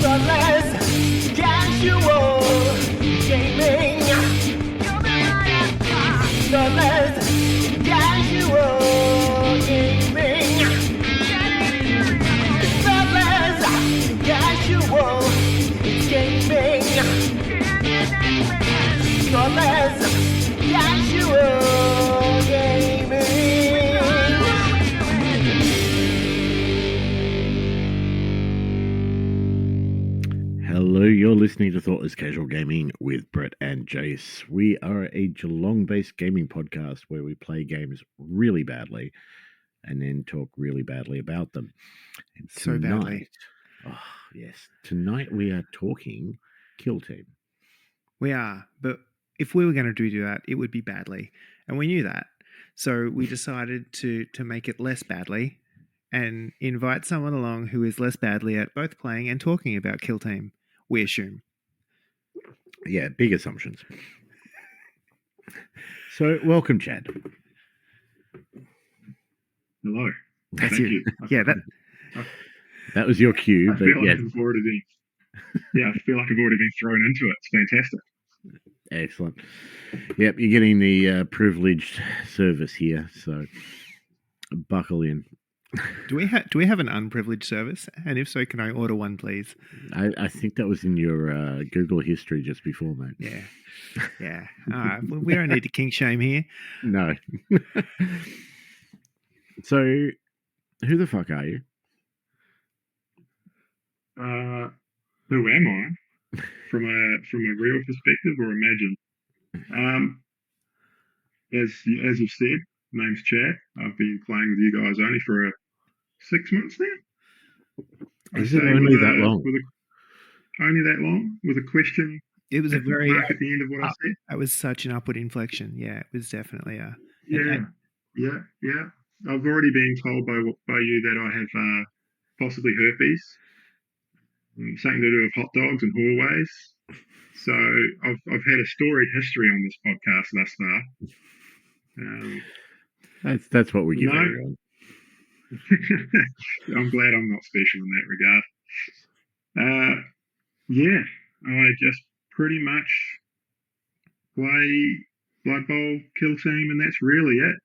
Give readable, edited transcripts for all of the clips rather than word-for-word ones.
Thoughtless, casual gaming. Thoughtless, casual gaming. Thoughtless, casual gaming. Thoughtless, casual gaming. Hello, you're listening to Thoughtless Casual Gaming with Brett and Jace. We are a Geelong-based gaming podcast where we play games really badly and then talk really badly about them. And So badly. Oh, yes. Tonight we are talking Kill Team. We are, but if we were going to do that, it would be badly. And we knew that. So we decided to make it less badly and invite someone along who is less badly at both playing and talking about Kill Team, we assume. Yeah, big assumptions. So, welcome, Chad. Hello. That's Thank you. you. Yeah, That was your cue. I But feel yeah, like I've already been. I feel like I've already been thrown into it. It's fantastic. excellent. Yep, you're getting the privileged service here, so buckle in. do we have an unprivileged service? And if so, can I order one, please? I think that was in your Google history just before, mate. Yeah. All right. Well, we don't need to kink shame here. No. So, who the fuck are you? Who am I? From a real perspective or imagined? As you've said, name's Chad. I've been playing with you guys only for 6 months now. Is it only that long? Only that long? With a question It was a very. mark at the end of what I said? That was such an upward inflection. Yeah, it was definitely a. Yeah. I've already been told by you that I have possibly herpes, something to do with hot dogs and hallways. So I've had a storied history on this podcast thus far. That's what we give No. everyone. I'm glad I'm not special in that regard. I just pretty much play Blood Bowl, Kill Team, and that's really it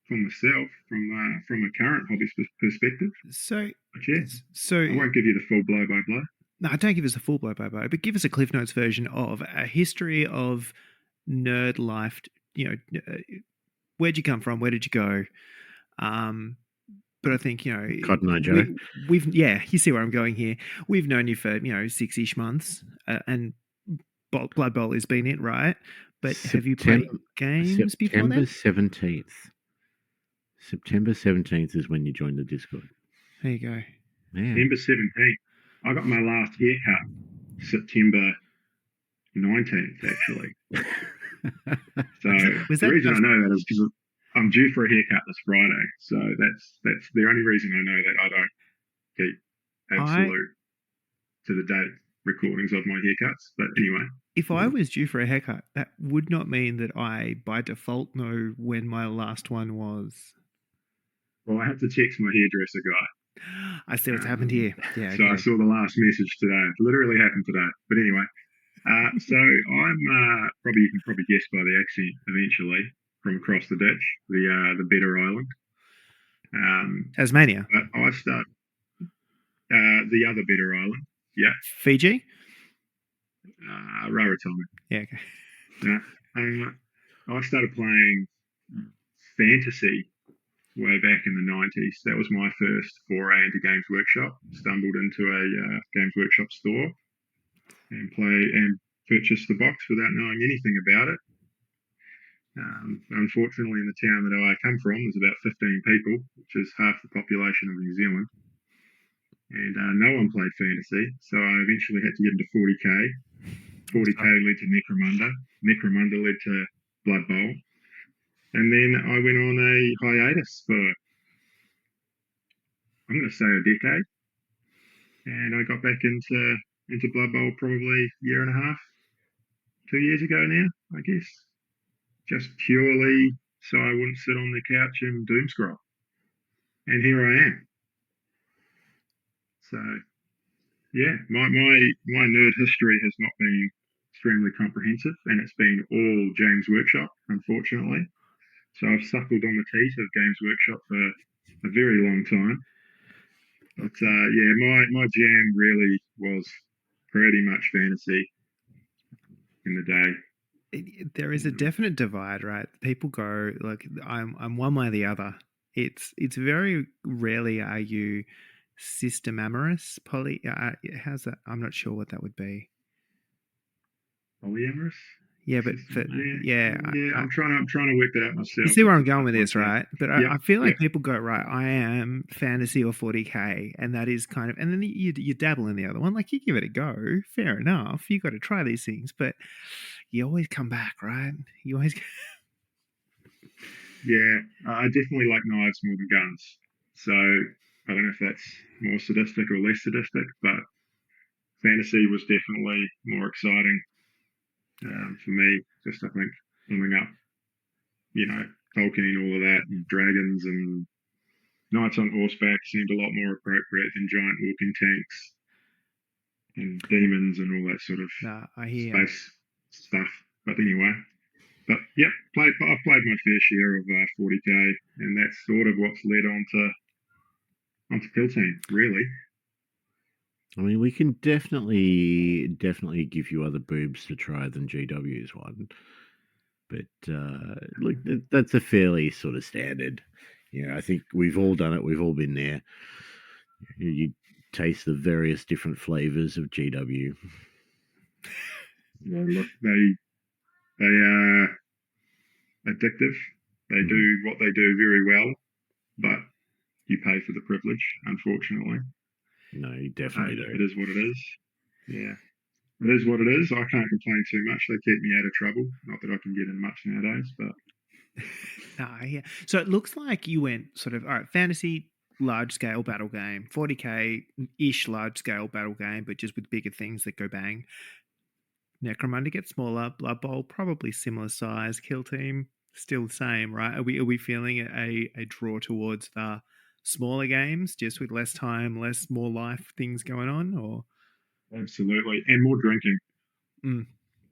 for myself from a current hobby perspective. So, But yeah, so I won't give you the full blow-by-blow. no, don't give us a full blow-by-blow, but give us a Cliff Notes version of a history of nerd life. Where'd you come from? Where did you go? But I think, Cotton Eye Joe. You see where I'm going here. We've known you for, 6-ish months, and Blood Bowl has been it, right? But have you played games before September that? 17th. September 17th is when you joined the Discord. There you go. Man. September 17th. I got my last haircut September 19th, actually. So the reason I know that is because I'm due for a haircut this Friday. So that's the only reason I know that I don't keep absolute to the date recordings of my haircuts. But anyway. If I was due for a haircut, that would not mean that I, by default, know when my last one was. Well, I had to text my hairdresser guy. I see what's happened here. Yeah. So okay. I saw the last message today. It literally happened today. But anyway, so I'm you can probably guess by the accent eventually from across the ditch, the Better Island. Tasmania. But I start the other Better Island. Yeah. Fiji. Rarotonga. Yeah. Okay. Yeah. I started playing fantasy way back in the 90s. That was my first foray into Games Workshop. Stumbled into a Games Workshop store and purchased the box without knowing anything about it. Unfortunately, in the town that I come from, there's about 15 people, which is half the population of New Zealand. And no one played fantasy, so I eventually had to get into 40k. 40k led to Necromunda. Necromunda led to Blood Bowl. And then I went on a hiatus for, I'm going to say, a decade. And I got back into Blood Bowl probably a year and a half, 2 years ago now, I guess. Just purely so I wouldn't sit on the couch and doom scroll. And here I am. So My nerd history has not been extremely comprehensive, and it's been all Games Workshop, unfortunately. So I've suckled on the teat of Games Workshop for a very long time. But my jam really was pretty much fantasy in the day. There is a definite divide, right? People go like, I'm one way or the other. It's very rarely are you system amorous. How's that? I'm not sure what that would be. Polyamorous? Yeah, but I'm trying to work that out myself. You see where I'm going with this, right? But Yep, I feel like yep. people go, right, I am fantasy or 40k, and that is kind of, and then you dabble in the other one. Like, you give it a go, fair enough. You got to try these things, but you always come back, right? You always. Yeah, I definitely like knives more than guns. So I don't know if that's more sadistic or less sadistic, but fantasy was definitely more exciting for me. Just I think coming up, Tolkien, all of that, and dragons and knights on horseback seemed a lot more appropriate than giant walking tanks and demons and all that sort of space stuff. But anyway, yep, I've played my fair share of 40k, and that's sort of what's led onto Kill Team, really. I mean, we can definitely give you other boobs to try than GW's one. But look, that's a fairly sort of standard. I think we've all done it. We've all been there. You taste the various different flavors of GW. Well, look, they are addictive. They do what they do very well, but you pay for the privilege, unfortunately. No, you definitely do. It is what it is. Yeah. It is what it is. I can't complain too much. They keep me out of trouble. Not that I can get in much nowadays, but. Yeah. So it looks like you went sort of, all right, fantasy, large scale battle game, 40k ish large scale battle game, but just with bigger things that go bang. Necromunda gets smaller. Blood Bowl probably similar size. Kill Team still the same, right? Are we feeling a draw towards the smaller games, just with less time, more life things going on, or? Absolutely, and more drinking.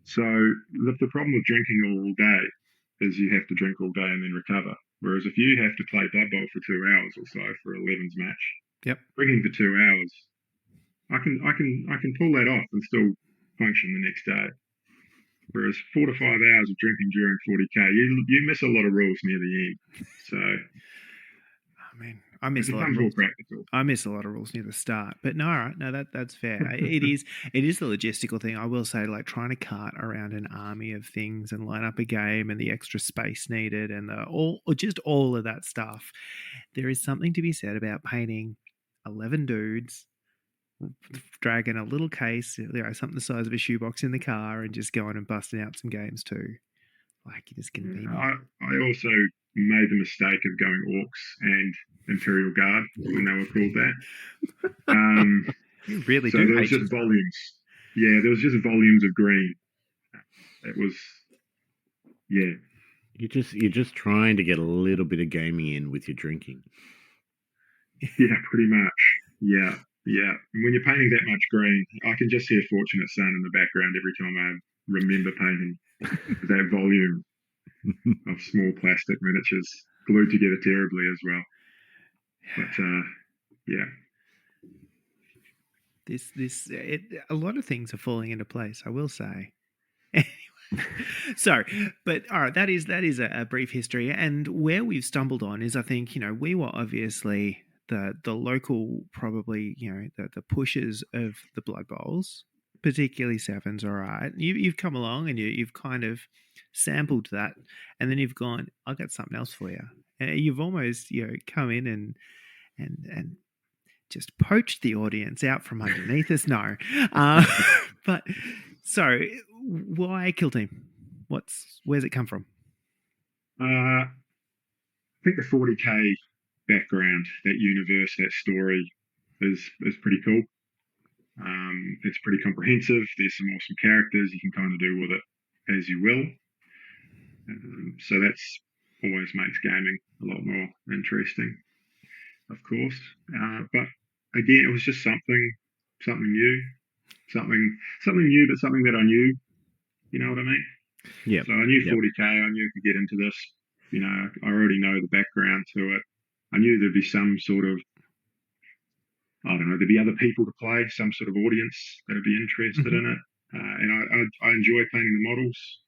So the problem with drinking all day is you have to drink all day and then recover. Whereas if you have to play Blood Bowl for 2 hours or so for 11's match, drinking for 2 hours, I can pull that off and still function the next day. Whereas 4 to 5 hours of drinking during 40k, you miss a lot of rules near the end. So, I mean, I miss a lot of rules. I miss a lot of rules near the start, but no, all right, no, that's fair. It is the logistical thing. I will say, like trying to cart around an army of things and line up a game and the extra space needed and all of that stuff. There is something to be said about painting 11 dudes, dragging a little case, something the size of a shoebox in the car, and just going and busting out some games too. Like, it is convenient. I also made the mistake of going Orcs and Imperial Guard when they were called that. You really so do. There was just volumes. Yeah, there was just volumes of green. It was, yeah. You're just trying to get a little bit of gaming in with your drinking. Yeah, pretty much. Yeah. And when you're painting that much green, I can just see a Fortunate Son in the background every time I remember painting that volume of small plastic miniatures glued together terribly as well. But yeah, a lot of things are falling into place, I will say. Anyway, so, but all right, that is a brief history, and where we've stumbled on is, I think, we were obviously the local, probably, the pushers of the Blood Bowls, particularly Sevens. All right, you've come along and you've kind of sampled that, and then you've gone, I've got something else for you, and you've almost come in and just poached the audience out from underneath us. No, but so why Kill Team? Where's it come from? I think the 40k background, that universe, that story is pretty cool. It's pretty comprehensive. There's some awesome characters. You can kind of do with it as you will. So that's always makes gaming a lot more interesting, of course. But again, it was just something something new, something new, but something that I knew. You know what I mean? Yeah. So I knew Yep. 40k. I knew I could get into this. You know, I already know the background to it. I knew there'd be some sort of, I don't know, there'd be other people to play, some sort of audience that'd be interested in it. And I enjoy painting the models.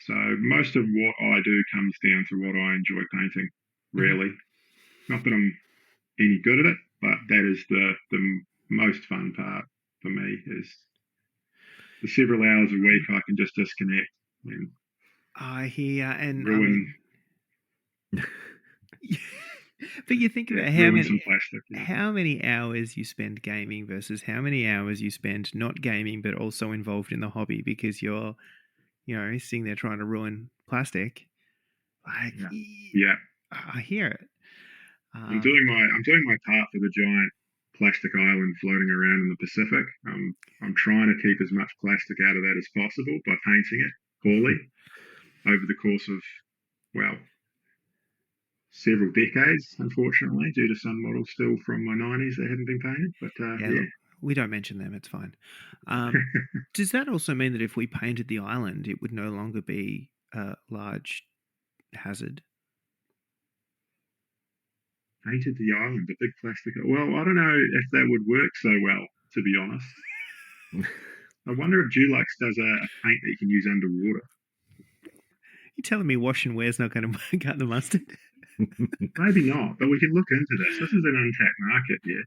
So most of what I do comes down to what I enjoy painting, really. Not that I'm any good at it, but that is the most fun part for me is the several hours a week I can just disconnect and I hear, and ruin. But you think about ruin some plastic. Yeah. how many hours you spend gaming versus how many hours you spend not gaming but also involved in the hobby because you're, sitting there trying to ruin plastic. Like, Yeah. I hear it. I'm doing my part for the giant plastic island floating around in the Pacific. I'm trying to keep as much plastic out of that as possible by painting it poorly over the course of, well, several decades, unfortunately, due to some models still from my 90s that haven't been painted. But Look, we don't mention them. It's fine. Does that also mean that if we painted the island, it would no longer be a large hazard? Painted the island, a big plastic. Well, I don't know if that would work so well, to be honest. I wonder if Dulux does a paint that you can use underwater. You telling me wash and wear's not going to cut the mustard? Maybe not, but we can look into this. This is an untapped market here.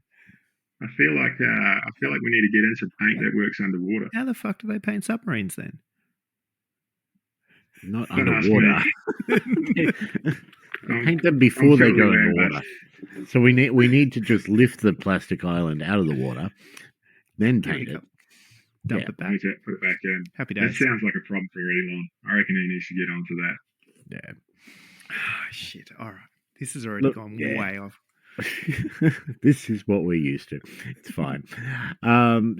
I feel like we need to get into paint that works underwater. How the fuck do they paint submarines then? Not Don't ask underwater. Paint them before they go in the water. So we need to just lift the plastic island out of the water, then paint it. Dump it back. Put it back in. Happy That days. sounds like a problem for Elon. I reckon he needs to get onto that. Yeah. Shit. All right. This has already gone way off. This is what we're used to. It's fine.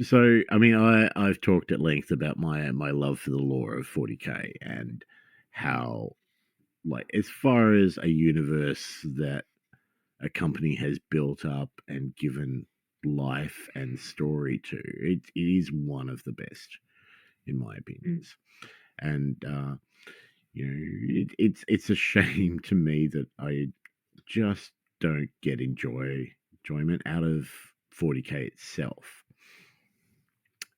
So I mean, I've talked at length about my love for the lore of 40k and how, like, as far as a universe that a company has built up and given life and story to, it is one of the best, in my opinions. And it's a shame to me that I just don't get enjoyment out of 40k itself.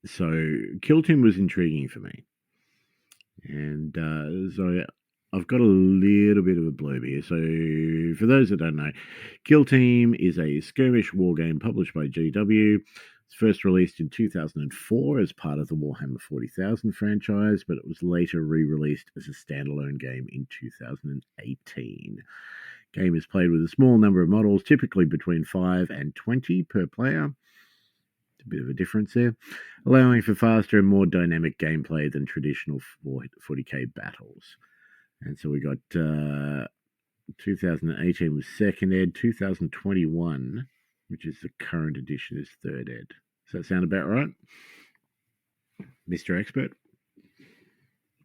So Kill Team was intriguing for me, and so I've got a little bit of a blurb here. So for those that don't know, Kill Team is a skirmish war game published by GW. It's first released in 2004 as part of the Warhammer 40,000 franchise, but it was later re-released as a standalone game in 2018. Game is played with a small number of models, typically between 5 and 20 per player. It's a bit of a difference there, allowing for faster and more dynamic gameplay than traditional 40k battles. And so we got 2018 was second ed, 2021, which is the current edition, is third ed. Does that sound about right, Mr. Expert?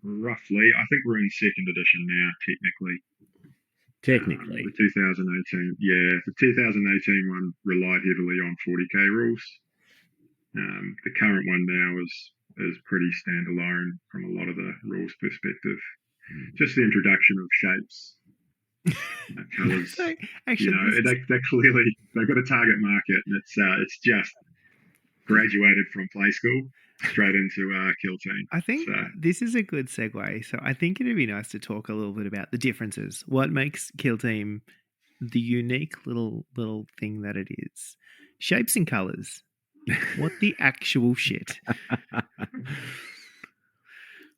Roughly. I think we're in second edition now, technically. The 2018, the 2018 one relied heavily on 40k rules. The current one now is pretty standalone from a lot of the rules perspective. Just the introduction of shapes, colours. So, actually, they've got a target market, and it's just graduated from play school straight into Kill Team. I think this is a good segue. So I think it'd be nice to talk a little bit about the differences. What makes Kill Team the unique little thing that it is? Shapes and colours. What the actual shit?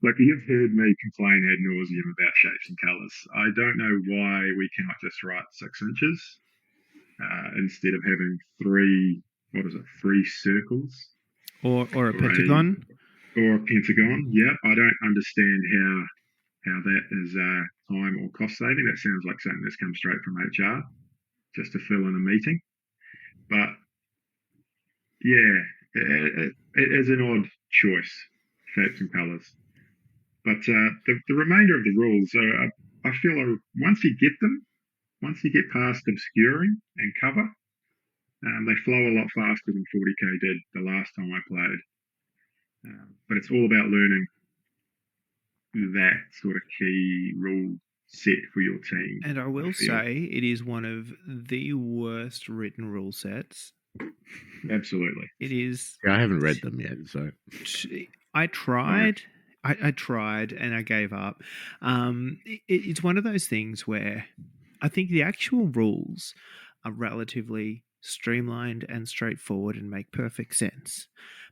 Look, you've heard me complain ad nauseum about shapes and colours. I don't know why we cannot just write 6 inches instead of having three circles? Or a pentagon? Or a pentagon, yep. I don't understand how that is time or cost saving. That sounds like something that's come straight from HR, just to fill in a meeting. But, yeah, it is an odd choice, shapes and colours. But the remainder of the rules, I feel once you get past obscuring and cover, They flow a lot faster than 40k did the last time I played. But it's all about learning that sort of key rule set for your team. And I will say it is one of the worst written rule sets. Absolutely. It is. Yeah, I haven't read them yet, so I tried. I tried and I gave up. It's one of those things where I think the actual rules are relatively streamlined and straightforward and make perfect sense.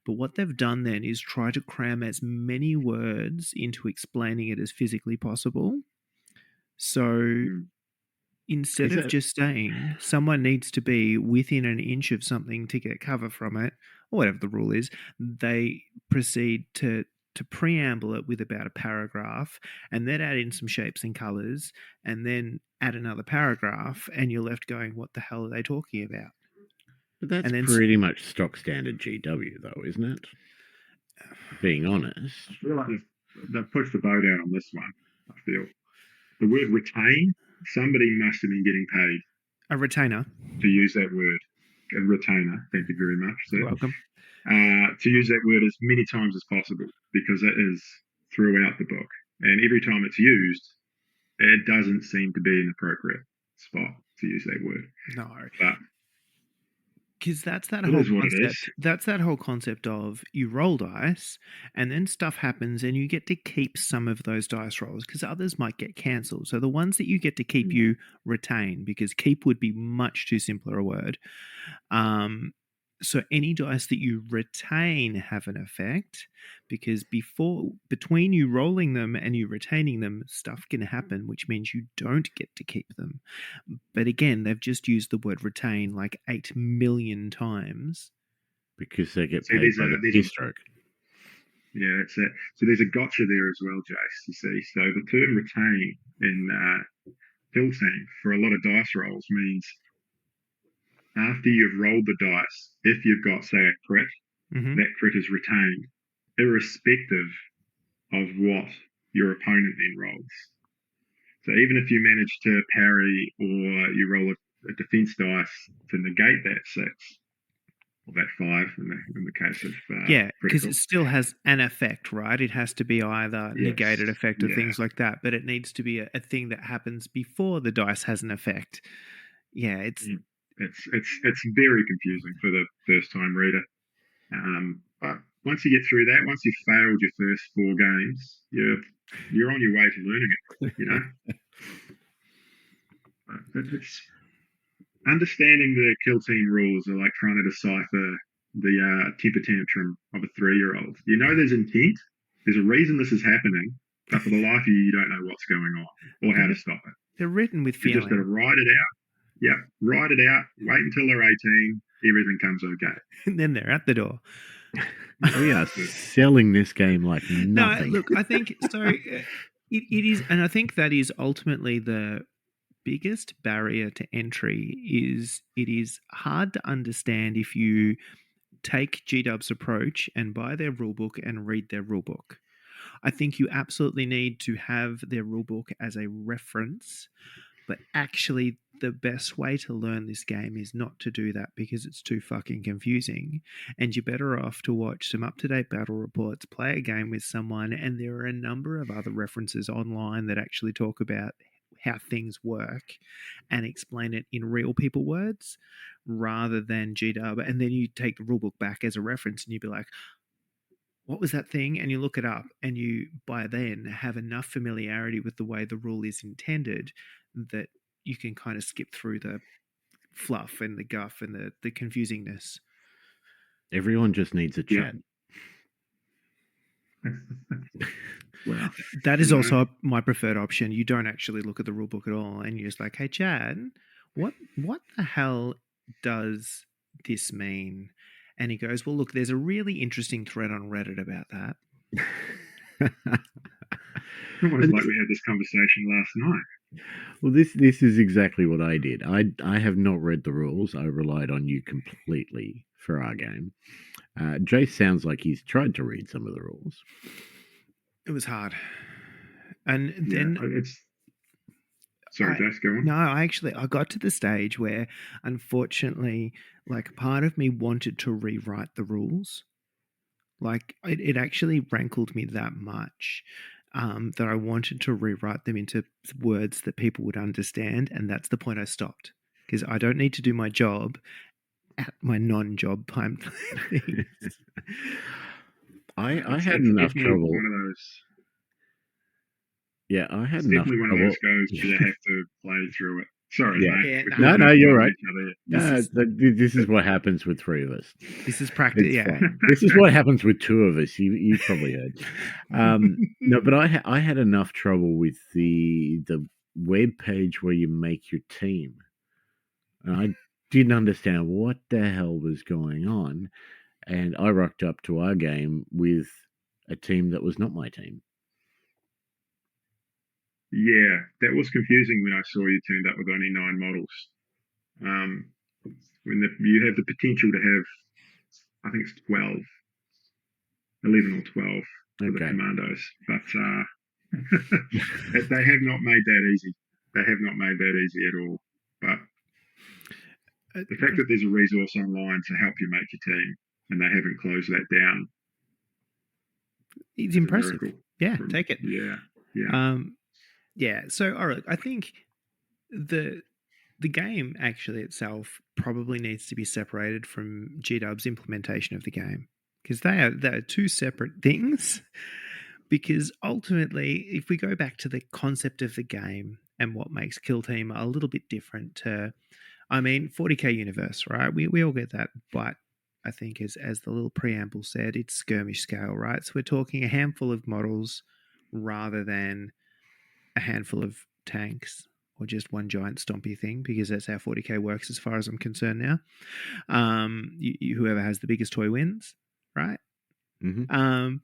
But what they've done then is try to cram as many words into explaining it as physically possible. So instead of just saying someone needs to be within an inch of something to get cover from it, or whatever the rule is, they proceed to preamble it with about a paragraph and then add in some shapes and colors and then add another paragraph, and you're left going, what the hell are they talking about? But that's pretty much stock standard GW, though, isn't it? Being honest. I feel like they've pushed the boat out on this one, I feel. The word retain, somebody must have been getting paid. A retainer. To use that word. A retainer, thank you very much. You're welcome. To use that word as many times as possible, because it is throughout the book. And every time it's used, it doesn't seem to be an appropriate spot to use that word. No. But because that's that whole concept. That's that whole concept of you roll dice, and then stuff happens, and you get to keep some of those dice rolls because others might get cancelled. So the ones that you get to keep, you retain, because keep would be much too simpler a word. So any dice that you retain have an effect, because between you rolling them and you retaining them, stuff can happen, which means you don't get to keep them. But again, they've just used the word retain like 8 million times. Because they get paid by the keystroke. Yeah, that's it. So there's a gotcha there as well, Jace, you see. So the term retain in Hill Team for a lot of dice rolls means after you've rolled the dice, if you've got, say, a crit, that crit is retained, irrespective of what your opponent then rolls. So even if you manage to parry or you roll a defense dice to negate that 6, or that 5 in the case of because it still has an effect, right? It has to be either negated effect or things like that, but it needs to be a thing that happens before the dice has an effect. Yeah, it's very confusing for the first time reader. But once you get through that, once you've failed your first 4 games, you're on your way to learning it. You know, it's understanding the kill team rules are like trying to decipher the temper tantrum of a 3-year-old. You know, there's intent. There's a reason this is happening, but for the life of you, you don't know what's going on or how to stop it. They're written with feeling. You just got to write it out. Yeah, write it out. Wait until they're 18. Everything comes okay. And then they're at the door. We are selling this game like nothing. No, look, I think so. It is, and I think that is ultimately the biggest barrier to entry. Is it is hard to understand if you take GW's approach and buy their rulebook and read their rulebook. I think you absolutely need to have their rulebook as a reference. But actually, the best way to learn this game is not to do that because it's too fucking confusing. And you're better off to watch some up-to-date battle reports, play a game with someone, and there are a number of other references online that actually talk about how things work and explain it in real people words rather than GW. And then you take the rulebook back as a reference and you'd be like, what was that thing? And you look it up and you, by then, have enough familiarity with the way the rule is intended that you can kind of skip through the fluff and the guff and the confusingness. Everyone just needs a chat. Well, that is also my preferred option. You don't actually look at the rule book at all, and you're just like, "Hey, Chad, what the hell does this mean?" And he goes, "Well, look, there's a really interesting thread on Reddit about that." Almost like we had this conversation last night. Well, this is exactly what I did. I have not read the rules. I relied on you completely for our game. Jace sounds like he's tried to read some of the rules. It was hard. And then Sorry, Jace, go on. No, I got to the stage where, unfortunately, like part of me wanted to rewrite the rules. Like it actually rankled me that much that I wanted to rewrite them into words that people would understand, and that's the point I stopped, because I don't need to do my job at my non-job time things. I It's had enough definitely trouble. one of those. Yeah, I had It's enough definitely one of trouble. those goes where you have to play through it. Sorry, Yeah. mate. Yeah, We're no. talking No, you're over right. each other. This is what happens with three of us. This is practice. It's Yeah. fine. This is what happens with two of us. You probably heard. No, but I had enough trouble with the web page where you make your team, and I didn't understand what the hell was going on. And I rocked up to our game with a team that was not my team. Yeah, that was confusing when I saw you turned up with only 9 models. When you have the potential to have, I think it's 12, 11 or 12 for the Okay. commandos, but they have not made that easy. They have not made that easy at all. But the fact that there's a resource online to help you make your team, and they haven't closed that down, It's is a impressive. miracle. Yeah, take it. Yeah. Yeah. So, all right, I think the game actually itself probably needs to be separated from GDub's implementation of the game, because they are two separate things. Because ultimately, if we go back to the concept of the game and what makes Kill Team a little bit different to, I mean, 40k universe, right? We all get that, but I think as the little preamble said, it's skirmish scale, right? So we're talking a handful of models rather than a handful of tanks or just one giant stompy thing, because that's how 40k works as far as I'm concerned now. Whoever has the biggest toy wins, right? Mm-hmm.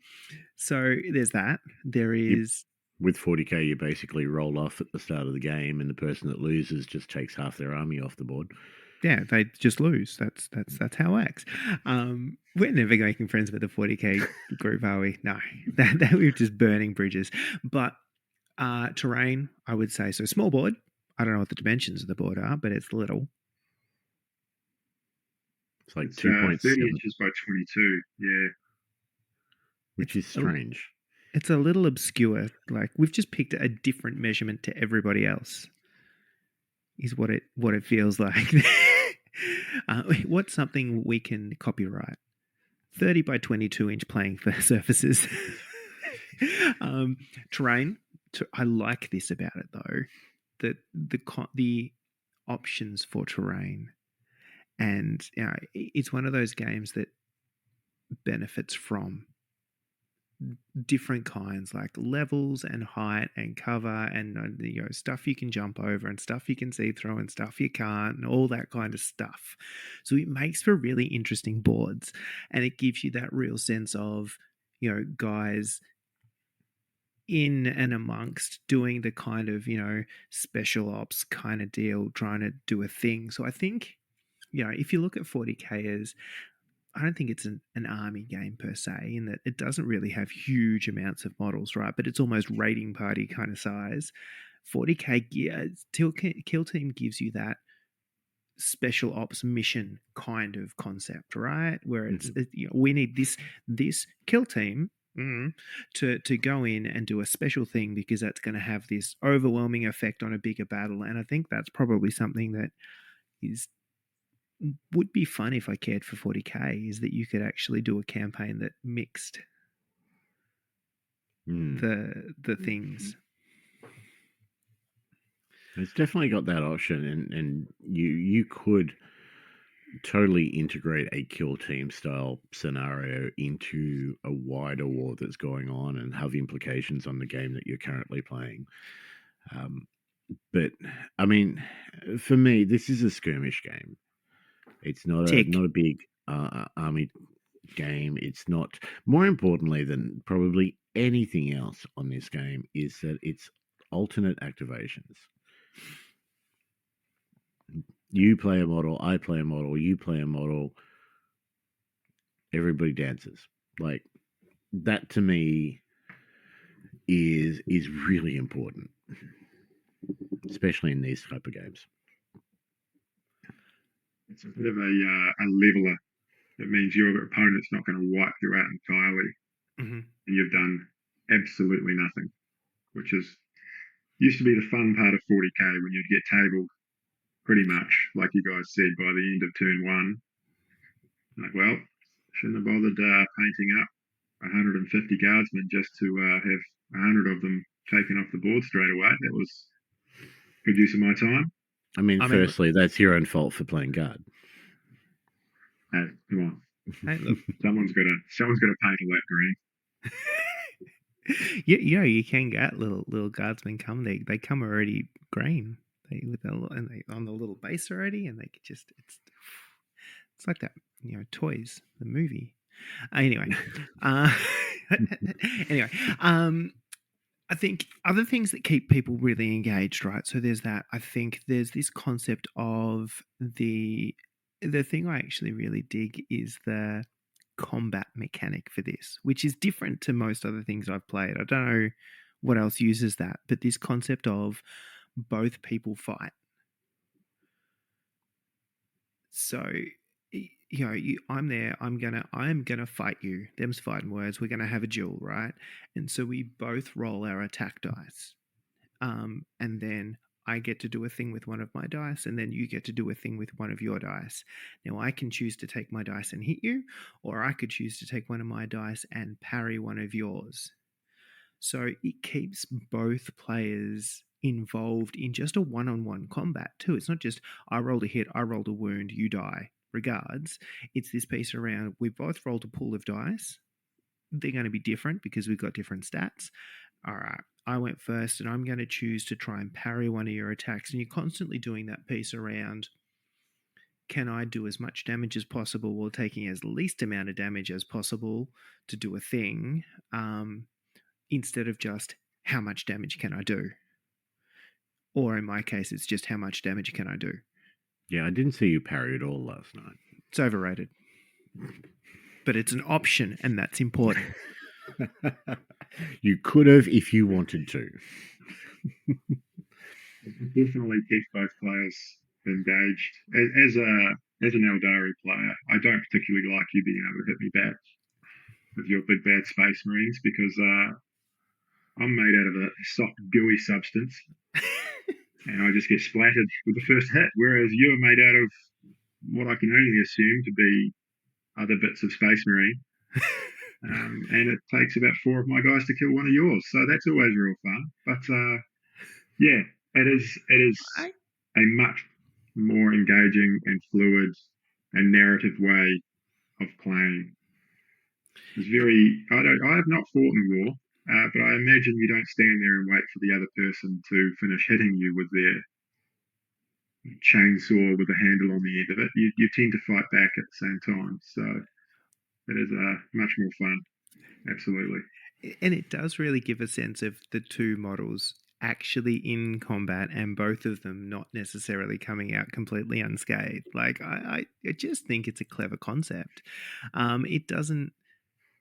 So there's that. There is with 40k, you basically roll off at the start of the game, and the person that loses just takes half their army off the board. Yeah, they just lose. That's how it works. We're never making friends with the 40k group, are we? No, that we're just burning bridges. But terrain, I would say so. Small board. I don't know what the dimensions of the board are, but it's little. It's like It's 2.7, 30 inches by 22. Yeah, which is strange. It's a little obscure. Like, we've just picked a different measurement to everybody else. Is what it feels like. What's something we can copyright? 30 by 22 inch playing surfaces. Terrain. I like this about it though, that the options for terrain, and it's one of those games that benefits from different kinds, like levels and height and cover and stuff you can jump over and stuff you can see through and stuff you can't, and all that kind of stuff. So it makes for really interesting boards, and it gives you that real sense of guys in and amongst doing the kind of special ops kind of deal, trying to do a thing. So I think if you look at 40k as, I don't think it's an army game per se, in that it doesn't really have huge amounts of models, right? But it's almost raiding party kind of size. 40k Kill Team gives you that special ops mission kind of concept, right? Where it's we need this kill team to go in and do a special thing, because that's going to have this overwhelming effect on a bigger battle. And I think that's probably something that would be fun if I cared for 40k, is that you could actually do a campaign that mixed the things. It's definitely got that option, and you could totally integrate a kill team style scenario into a wider war that's going on and have implications on the game that you're currently playing. But I mean, for me, this is a skirmish game. It's not a big army game. It's not. More importantly than probably anything else on this game is that it's alternate activations. You play a model, I play a model, you play a model. Everybody dances. Like, that to me is really important, especially in these type of games. It's a bit of a leveler. It means your opponent's not going to wipe you out entirely, and you've done absolutely nothing, which is used to be the fun part of 40k when you'd get tabled pretty much, like you guys said, by the end of turn one. Like, well, shouldn't have bothered painting up 150 guardsmen just to have 100 of them taken off the board straight away. That was good use of my time. I mean, firstly, that's your own fault for playing guard. Hey, come on. Hey, look. Someone's got to paint all that green. You can get little guardsmen come. They come already green. They on the little base already, and they could just it's like that, Toys, the movie. Anyway, I think other things that keep people really engaged, right? So there's that. I think there's this concept of the thing I actually really dig is the combat mechanic for this, which is different to most other things I've played. I don't know what else uses that, but this concept of both people fight. So, I'm there. I'm gonna fight you. Them's fighting words. We're gonna have a duel, right? And so we both roll our attack dice, and then I get to do a thing with one of my dice, and then you get to do a thing with one of your dice. Now, I can choose to take my dice and hit you, or I could choose to take one of my dice and parry one of yours. So it keeps both players involved in just a one-on-one combat too. It's not just I rolled a hit, I rolled a wound, you die. Regards. It's this piece around we both rolled a pool of dice. They're going to be different because we've got different stats. All right, I went first and I'm going to choose to try and parry one of your attacks. And you're constantly doing that piece around, can I do as much damage as possible while taking as least amount of damage as possible to do a thing, instead of just how much damage can I do? Or in my case, it's just how much damage can I do? Yeah, I didn't see you parry at all last night. It's overrated. But it's an option, and that's important. You could have if you wanted to. Definitely keep both players engaged. As an Eldari player, I don't particularly like you being able to hit me back with your big bad Space Marines because I'm made out of a soft, gooey substance. And I just get splattered with the first hit, whereas you're made out of what I can only assume to be other bits of Space Marine. And it takes about 4 of my guys to kill one of yours. So that's always real fun. But yeah, it is a much more engaging and fluid and narrative way of playing. It's I have not fought in war. But I imagine you don't stand there and wait for the other person to finish hitting you with their chainsaw with a handle on the end of it. You tend to fight back at the same time. So it is much more fun. Absolutely. And it does really give a sense of the two models actually in combat and both of them not necessarily coming out completely unscathed. Like, I just think it's a clever concept. It doesn't...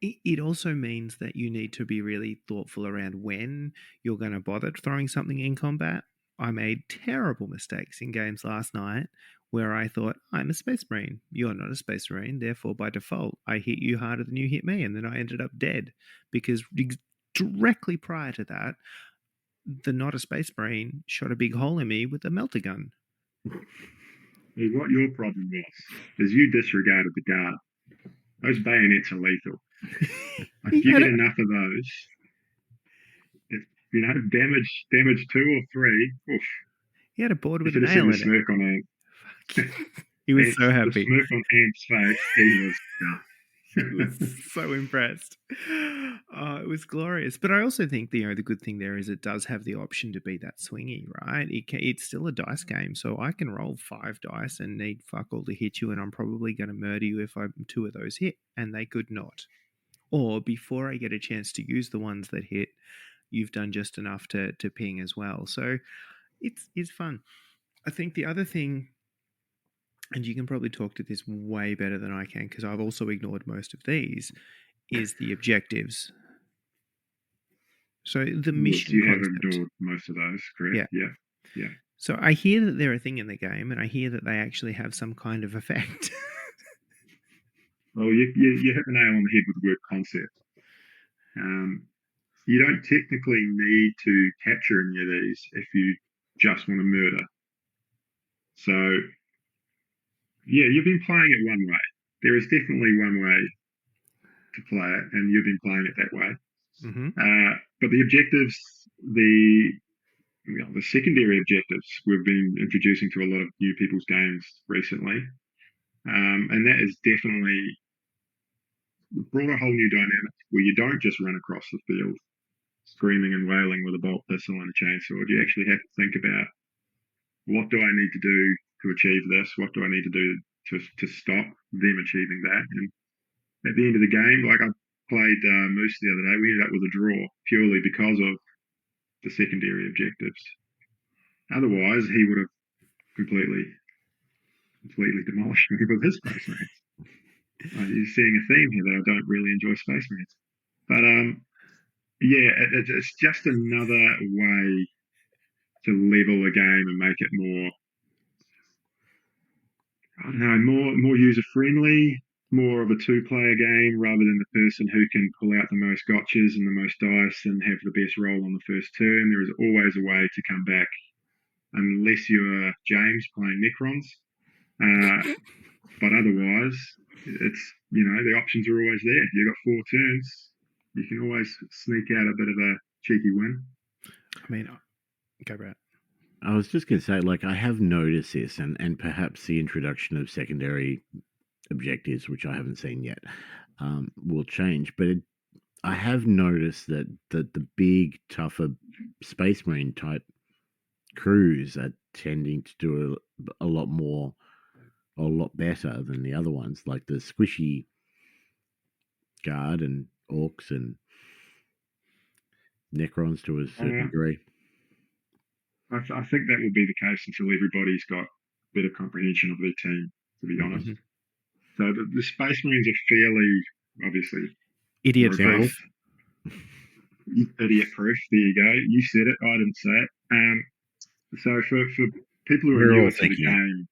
It also means that you need to be really thoughtful around when you're going to bother throwing something in combat. I made terrible mistakes in games last night where I thought, I'm a Space Marine. You're not a Space Marine. Therefore, by default, I hit you harder than you hit me. And then I ended up dead because directly prior to that, the not a Space Marine shot a big hole in me with a melter gun. What your problem was is you disregarded the guard. Those bayonets are lethal. If you get enough of those, damage 2 or 3. Oof. He had a board with a nail in it. Smirk on Ant. He was so happy. The smirk on Ant's face, he was done. He was so impressed. It was glorious. But I also think the good thing there is it does have the option to be that swingy, right? It's still a dice game, so I can roll 5 dice and need fuck all to hit you, and I'm probably going to murder you if 2 of those hit, and they could not. Or before I get a chance to use the ones that hit, you've done just enough to ping as well. So it's fun. I think the other thing, and you can probably talk to this way better than I can because I've also ignored most of these, is the objectives. So the mission you concept. have ignored most of those, correct? Yeah. So I hear that they're a thing in the game, and I hear that they actually have some kind of effect. Well, you hit the nail on the head with the word concept. You don't technically need to capture any of these if you just want to murder. So, yeah, you've been playing it one way. There is definitely one way to play it, and you've been playing it that way. Mm-hmm. But the objectives, the secondary objectives, we've been introducing to a lot of new people's games recently, and that is definitely brought a whole new dynamic where you don't just run across the field screaming and wailing with a bolt pistol and a chainsaw. You actually have to think about, what do I need to do to achieve this? What do I need to do to stop them achieving that? And at the end of the game, like I played Moose the other day, we ended up with a draw purely because of the secondary objectives. Otherwise, he would have completely demolished me with his Space Marines. You're seeing a theme here that I don't really enjoy Space Marines. But yeah, it's just another way to level a game and make it more, I don't know, more user friendly, more of a two-player game rather than the person who can pull out the most gotchas and the most dice and have the best roll on the first turn. There is always a way to come back, unless you're James playing Necrons. But otherwise, it's, the options are always there. You've got 4 turns. You can always sneak out a bit of a cheeky win. I mean, go Brett. I was just going to say, like, I have noticed this, and perhaps the introduction of secondary objectives, which I haven't seen yet, will change. But I have noticed that the big, tougher Space Marine type crews are tending to do a lot more, a lot better than the other ones, like the squishy Guard and Orcs and Necrons to a certain degree. I think that will be the case until everybody's got better comprehension of their team, to be honest. Mm-hmm. So the Space Marines are fairly, obviously, idiot proof. Idiot proof. There you go. You said it. I didn't say it. So for people who are newer to the game,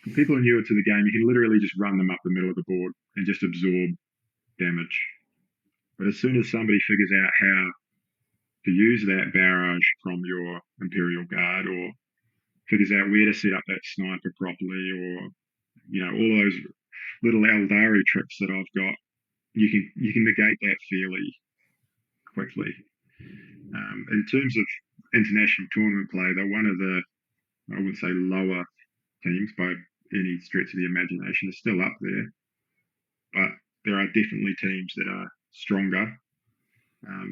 for people who are newer to the game, you can literally just run them up the middle of the board and just absorb damage. But as soon as somebody figures out how to use that barrage from your Imperial Guard, or figures out where to set up that sniper properly, or all those little Eldari tricks that I've got, you can negate that fairly quickly. In terms of international tournament play, they're one of the, I wouldn't say lower teams by any stretch of the imagination. They're still up there, but there are definitely teams that are stronger,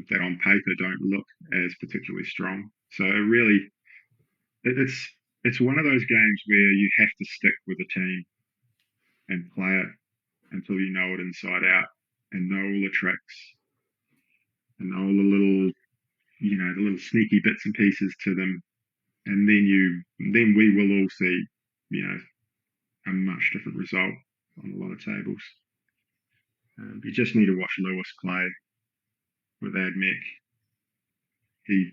that on paper don't look as particularly strong. So really, it's one of those games where you have to stick with a team and play it until you know it inside out and know all the tricks and know all the little, the little sneaky bits and pieces to them. And then we will all see, a much different result on a lot of tables. You just need to watch Lewis play with AdMech. He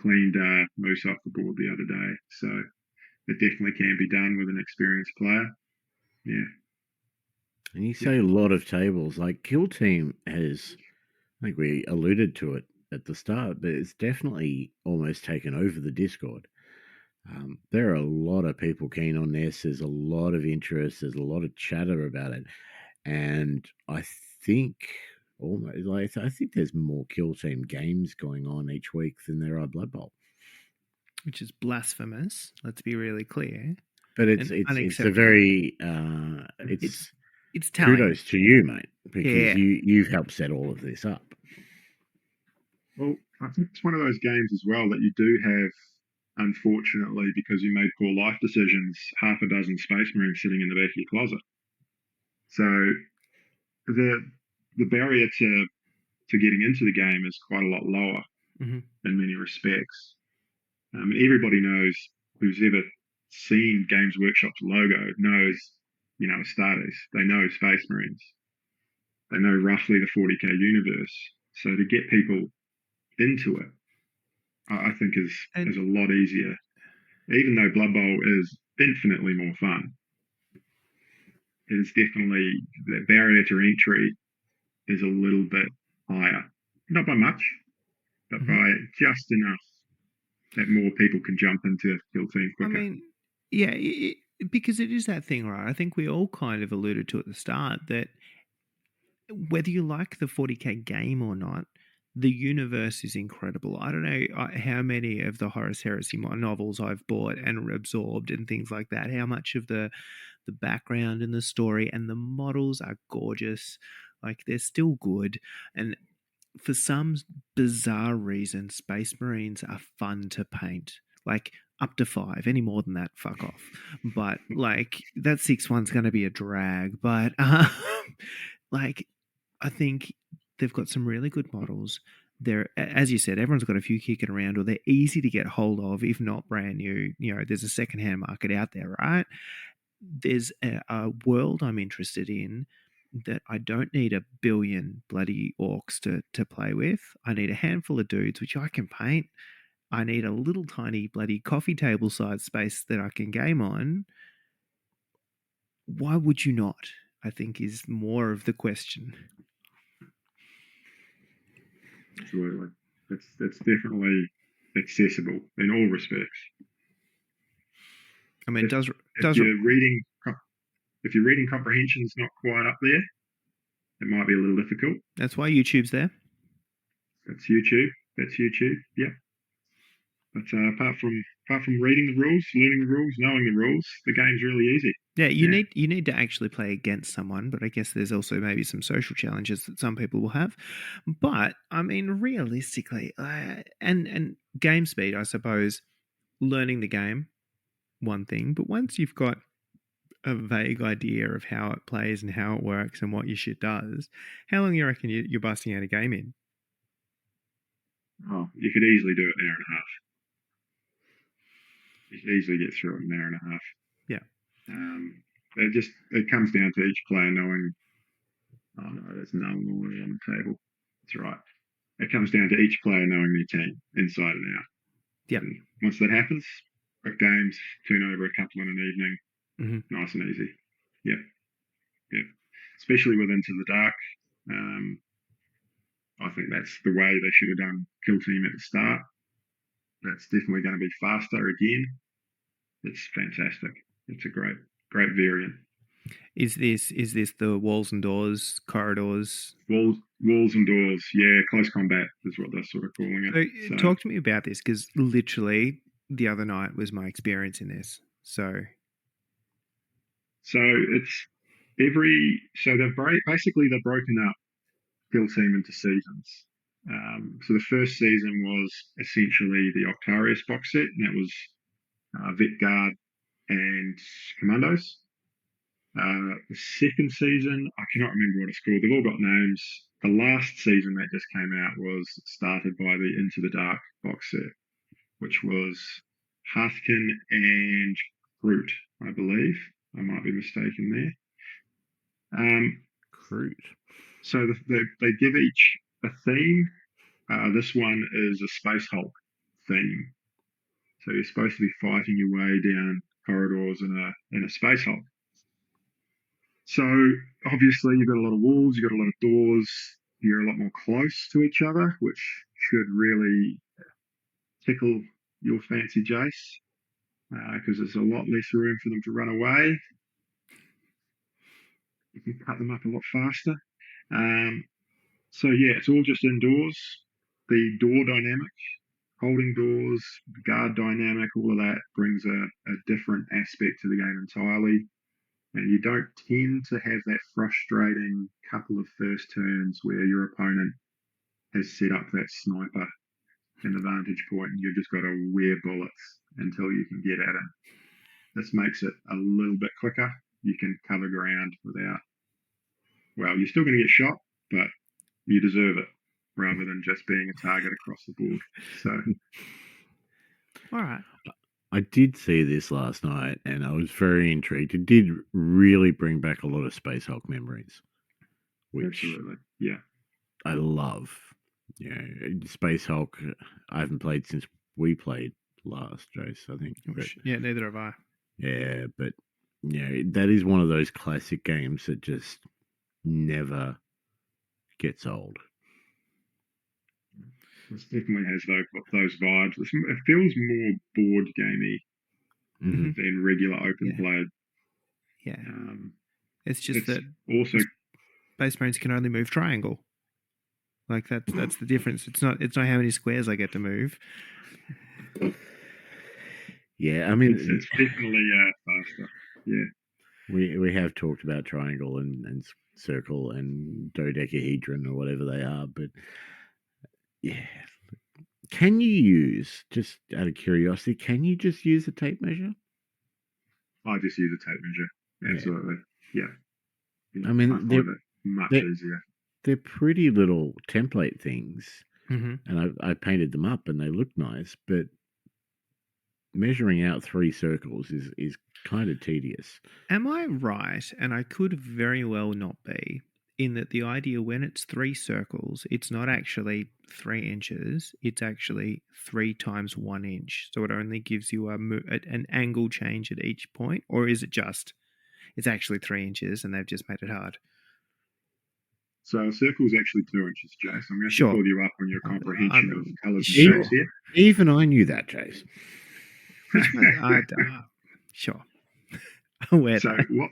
cleaned Moose off the board the other day, so it definitely can be done with an experienced player. Yeah. And you say a lot of tables, like Kill Team has, I think we alluded to it at the start, but it's definitely almost taken over the Discord. There are a lot of people keen on this. There's a lot of interest. There's a lot of chatter about it. And I think I think there's more Kill Team games going on each week than there are Blood Bowl, which is blasphemous. Let's be really clear. But it's a very it's kudos to you, mate, because you've helped set all of this up. Well, I think it's one of those games as well that you do have, unfortunately, because you made poor life decisions, half a dozen Space Marines sitting in the back of your closet. So the barrier to getting into the game is quite a lot lower in many respects. Everybody knows, who's ever seen Games Workshop's logo knows, Astartes. They know Space Marines. They know roughly the 40k universe. So to get people into it I think is And- a lot easier. Even though Blood Bowl is infinitely more fun, it is definitely the barrier to entry is a little bit higher. Not by much, but by just enough that more people can jump into Kill Team quicker. I mean, yeah, because it is that thing, right? I think we all kind of alluded to at the start that whether you like the 40K game or not, the universe is incredible. I don't know how many of the Horus Heresy novels I've bought and absorbed and things like that. How much of the background and the story and the models are gorgeous. Like, they're still good. And for some bizarre reason, Space Marines are fun to paint. Like, up to 5. Any more than that, fuck off. But like, that 6-1's going to be a drag. But like, I think they've got some really good models. They're, as you said, everyone's got a few kicking around, or they're easy to get hold of, if not brand new. You know, there's a secondhand market out there, right? There's a world I'm interested in that I don't need a billion bloody orcs to play with. I need a handful of dudes, which I can paint. I need a little tiny bloody coffee table size space that I can game on. Why would you not? I think is more of the question. Absolutely. It's definitely accessible in all respects. I mean, if your reading comprehension's not quite up there, it might be a little difficult. That's why YouTube's there. That's YouTube. Yeah. But apart from reading the rules, learning the rules, knowing the rules, the game's really easy. Yeah, you need to actually play against someone, but I guess there's also maybe some social challenges that some people will have. But I mean, realistically, and game speed, I suppose, learning the game, one thing, but once you've got a vague idea of how it plays and how it works and what your shit does, how long you reckon you're busting out a game in? Oh, you could easily do it in an hour and a half. You could easily get through it in an hour and a half. Yeah. It comes down to each player knowing. Oh no, there's no more on the table. That's right. It comes down to each player knowing their team inside and out. Yeah. And once that happens, quick games, turn over a couple in an evening, nice and easy. Yeah. Especially with Into the Dark. I think that's the way they should have done Kill Team at the start. That's definitely going to be faster again. It's fantastic. It's a great variant. Is this the walls and doors, corridors? Walls and doors, yeah, close combat is what they're sort of calling it. So talk to me about this, because literally the other night was my experience in this. So it's they've broken up Kill Team into seasons. So the first season was essentially the Octarius box set, and that was Vet Guard and Commandos. The second season, I cannot remember what it's called. They've all got names. The last season that just came out was started by the Into the Dark box set, which was Hathkin and Groot, I believe. I might be mistaken there. Groot. So they give each a theme. This one is a Space Hulk theme. So you're supposed to be fighting your way down corridors in a Space Hulk. So obviously you've got a lot of walls, you've got a lot of doors, you're a lot more close to each other, which should really tickle your fancy, Jace, because there's a lot less room for them to run away. You can cut them up a lot faster. So yeah, it's all just indoors. The door dynamic, holding doors, the guard dynamic, all of that brings a different aspect to the game entirely. And you don't tend to have that frustrating couple of first turns where your opponent has set up that sniper in the vantage point and you've just got to wear bullets until you can get at it. This makes it a little bit quicker. You can cover ground without, well, you're still going to get shot, but you deserve it rather than just being a target across the board. So, all right. I did see this last night and I was very intrigued. It did really bring back a lot of Space Hulk memories, which absolutely, yeah, I love. Yeah, Space Hulk, I haven't played since we played last, Jace, I think. But, Yeah, neither have I. yeah, but that is one of those classic games that just never gets old. It definitely has those vibes. It feels more board gamey Mhm. than regular open play. Yeah. It's just that also Space Marines can only move triangle. Like that's the difference. It's not how many squares I get to move. Yeah, I mean, it's definitely faster. Yeah, we have talked about triangle and circle and dodecahedron or whatever they are, but yeah, can you use, just out of curiosity, can you just use a tape measure? I just use a tape measure. Absolutely. Yeah. I mean, I find it much easier. They're pretty little template things, Mm-hmm. and I painted them up and they look nice, but measuring out 3 circles is kind of tedious. Am I right? And I could very well not be, in that the idea when it's 3 circles, it's not actually 3 inches, it's actually 3 times 1 inch. So it only gives you an angle change at each point, or is it just it's actually 3 inches and they've just made it hard? So a circle is actually 2 inches, Jace. I'm going to Sure. pull you up on your comprehension of colours and Sure. shapes here. Even I knew that, Jace. Sure. So what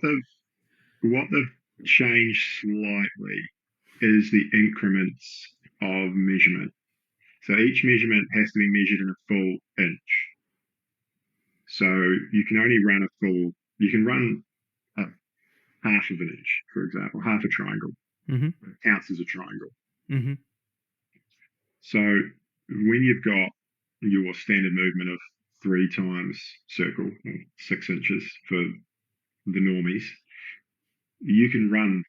they've changed slightly is the increments of measurement. So each measurement has to be measured in a full inch. So you can only run you can run half of an inch, for example, half a triangle. Mm-hmm. It counts as a triangle. Mm-hmm. So when you've got your standard movement of 3 times circle, 6 inches for the normies, you can run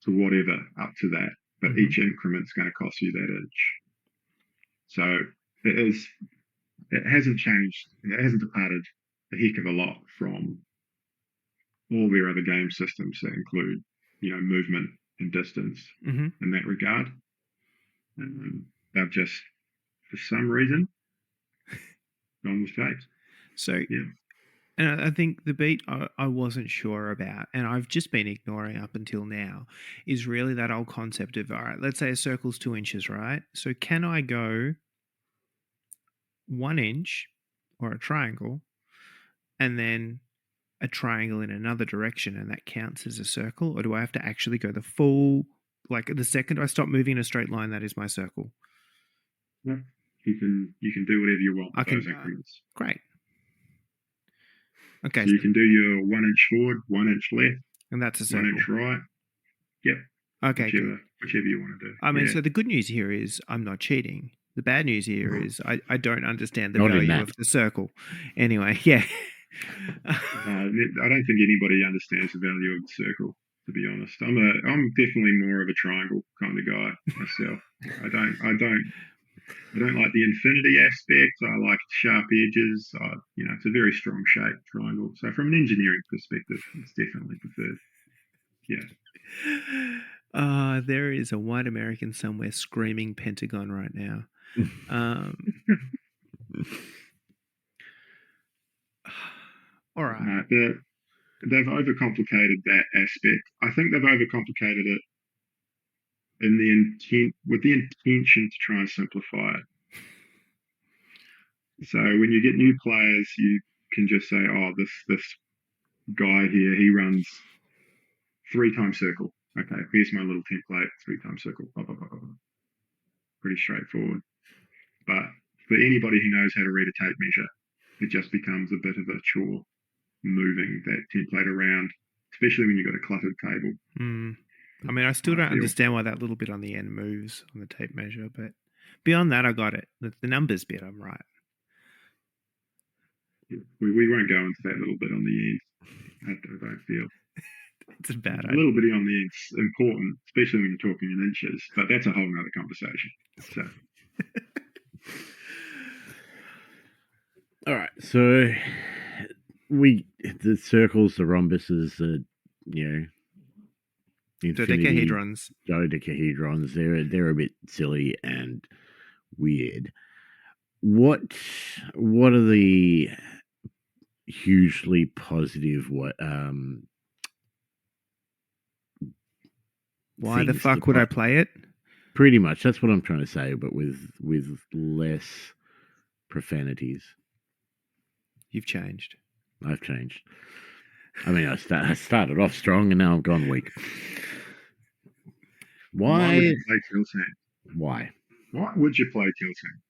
to whatever up to that, but each increment's going to cost you that inch. So it hasn't changed. It hasn't departed a heck of a lot from all their other game systems that include, movement and distance in that regard. They've just, for some reason, gone with shapes. So, yeah. And I think the beat I wasn't sure about, and I've just been ignoring up until now, is really that old concept of, all right, let's say a circle's 2 inches, right? So can I go 1 inch or a triangle and then a triangle in another direction and that counts as a circle? Or do I have to actually go the full, like the second I stop moving in a straight line, that is my circle? Yeah. You can do whatever you want with those increments. Great. Okay. So you can do your 1 inch forward, 1 inch left, and that's a circle. 1 inch right. Yep. Okay. Whichever you want to do. I mean, so the good news here is I'm not cheating. The bad news here is I don't understand the value of the circle. Anyway, yeah. I don't think anybody understands the value of the circle, to be honest. I'm definitely more of a triangle kind of guy myself. I don't like the infinity aspect. I like sharp edges. It's a very strong shape, triangle. So from an engineering perspective, it's definitely preferred. Yeah. There is a white American somewhere screaming Pentagon right now. All right. They've overcomplicated that aspect. I think they've overcomplicated it with the intention to try and simplify it. So when you get new players, you can just say, "Oh, this guy here, he runs 3 times circle. Okay, here's my little template, 3 times circle." Blah, blah, blah, blah. Pretty straightforward. But for anybody who knows how to read a tape measure, it just becomes a bit of a chore moving that template around, especially when you've got a cluttered table. I mean, I still don't understand why that little bit on the end moves on the tape measure, but beyond that, I got it. The numbers bit, I'm right. We won't go into that little bit on the end. I don't feel. It's a bad idea. A little bit on the end's important, especially when you're talking in inches, but that's a whole nother conversation. So. All right, so the circles, the rhombuses, dodecahedrons. Dodecahedrons, they're a bit silly and weird. What are the hugely positive Why the things fuck would I play it? Pretty much, that's what I'm trying to say, but with less profanities. You've changed. I've changed. I mean, I started off strong and now I've gone weak. Why would you play Kill Team? Why? Why would you play Kill Team?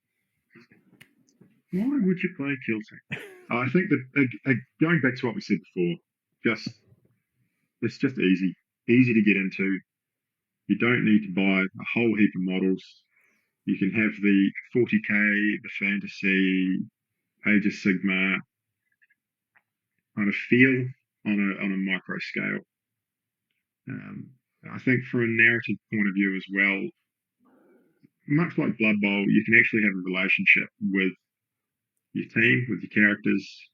Why would you play Kill Team? I think that going back to what we said before, it's just easy to get into. You don't need to buy a whole heap of models. You can have the 40k, the fantasy, Age of Sigma kind of feel on a micro scale. I think from a narrative point of view as well, much like Blood Bowl, you can actually have a relationship with your team, with your characters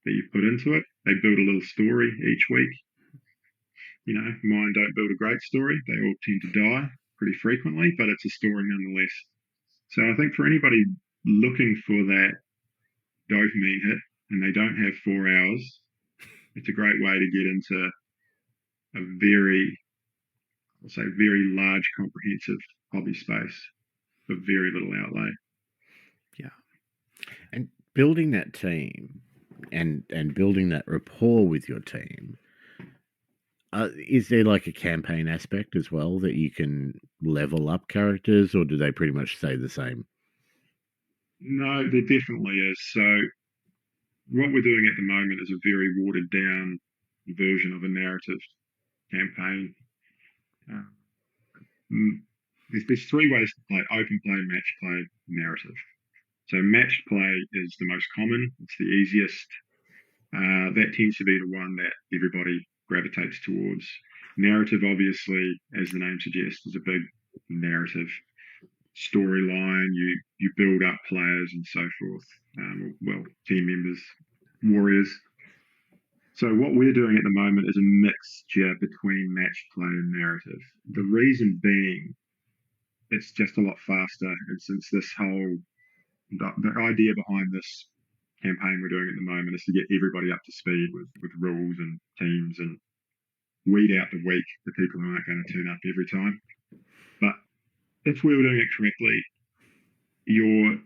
that you put into it. They build a little story each week. You know, mine don't build a great story. They all tend to die pretty frequently, but it's a story nonetheless. So I think for anybody looking for that dopamine hit and they don't have 4 hours, it's a great way to get into a very large, comprehensive hobby space for very little outlay. Yeah. And building that team and building that rapport with your team, is there like a campaign aspect as well that you can level up characters, or do they pretty much stay the same? No, there definitely is. So what we're doing at the moment is a very watered down version of a narrative campaign. There's 3 ways to play: open play, match play, narrative. So matched play is the most common. It's the easiest. That tends to be the one that everybody gravitates towards. Narrative, obviously, as the name suggests, is a big narrative storyline. You build up players and so forth. Team members, warriors. So what we're doing at the moment is a mixture between matched play and narrative. The reason being, it's just a lot faster. And since the idea behind this campaign we're doing at the moment is to get everybody up to speed with rules and teams and weed out the weak, the people who aren't going to turn up every time. But if we were doing it correctly, your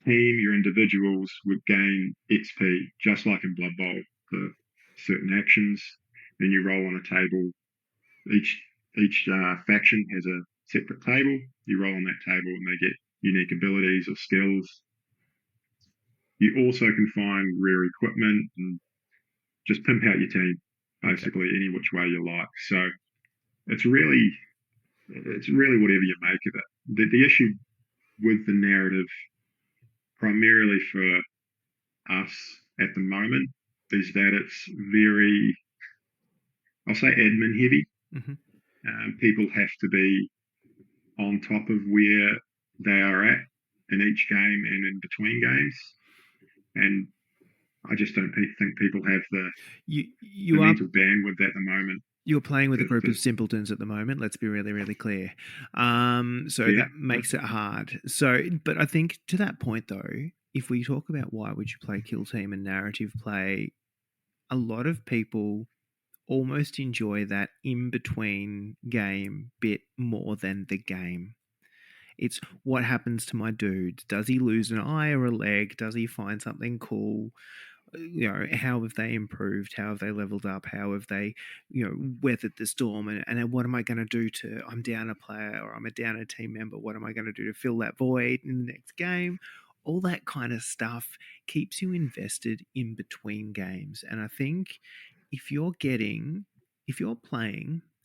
team, your individuals would gain XP, just like in Blood Bowl, for certain actions. Then you roll on a table. Each faction has a separate table. You roll on that table and they get unique abilities or skills. You also can find rare equipment and just pimp out your team, basically, any which way you like. So it's really whatever you make of it. The issue with the narrative, primarily for us at the moment, is that it's very, I'll say, admin heavy. Mm-hmm. People have to be on top of where they are at in each game and in between games. And I just don't think people have the mental bandwidth at the moment. You're playing with a group of simpletons at the moment. Let's be really, really clear. That makes it hard. But I think to that point, though, if we talk about why would you play Kill Team and narrative play, a lot of people almost enjoy that in-between game bit more than the game. It's what happens to my dude. Does he lose an eye or a leg? Does he find something cool? You know, how have they improved? How have they leveled up? How have they, weathered the storm? And what am I going to do I'm down a player or I'm down a team member. What am I going to do to fill that void in the next game? All that kind of stuff keeps you invested in between games. And I think if you're playing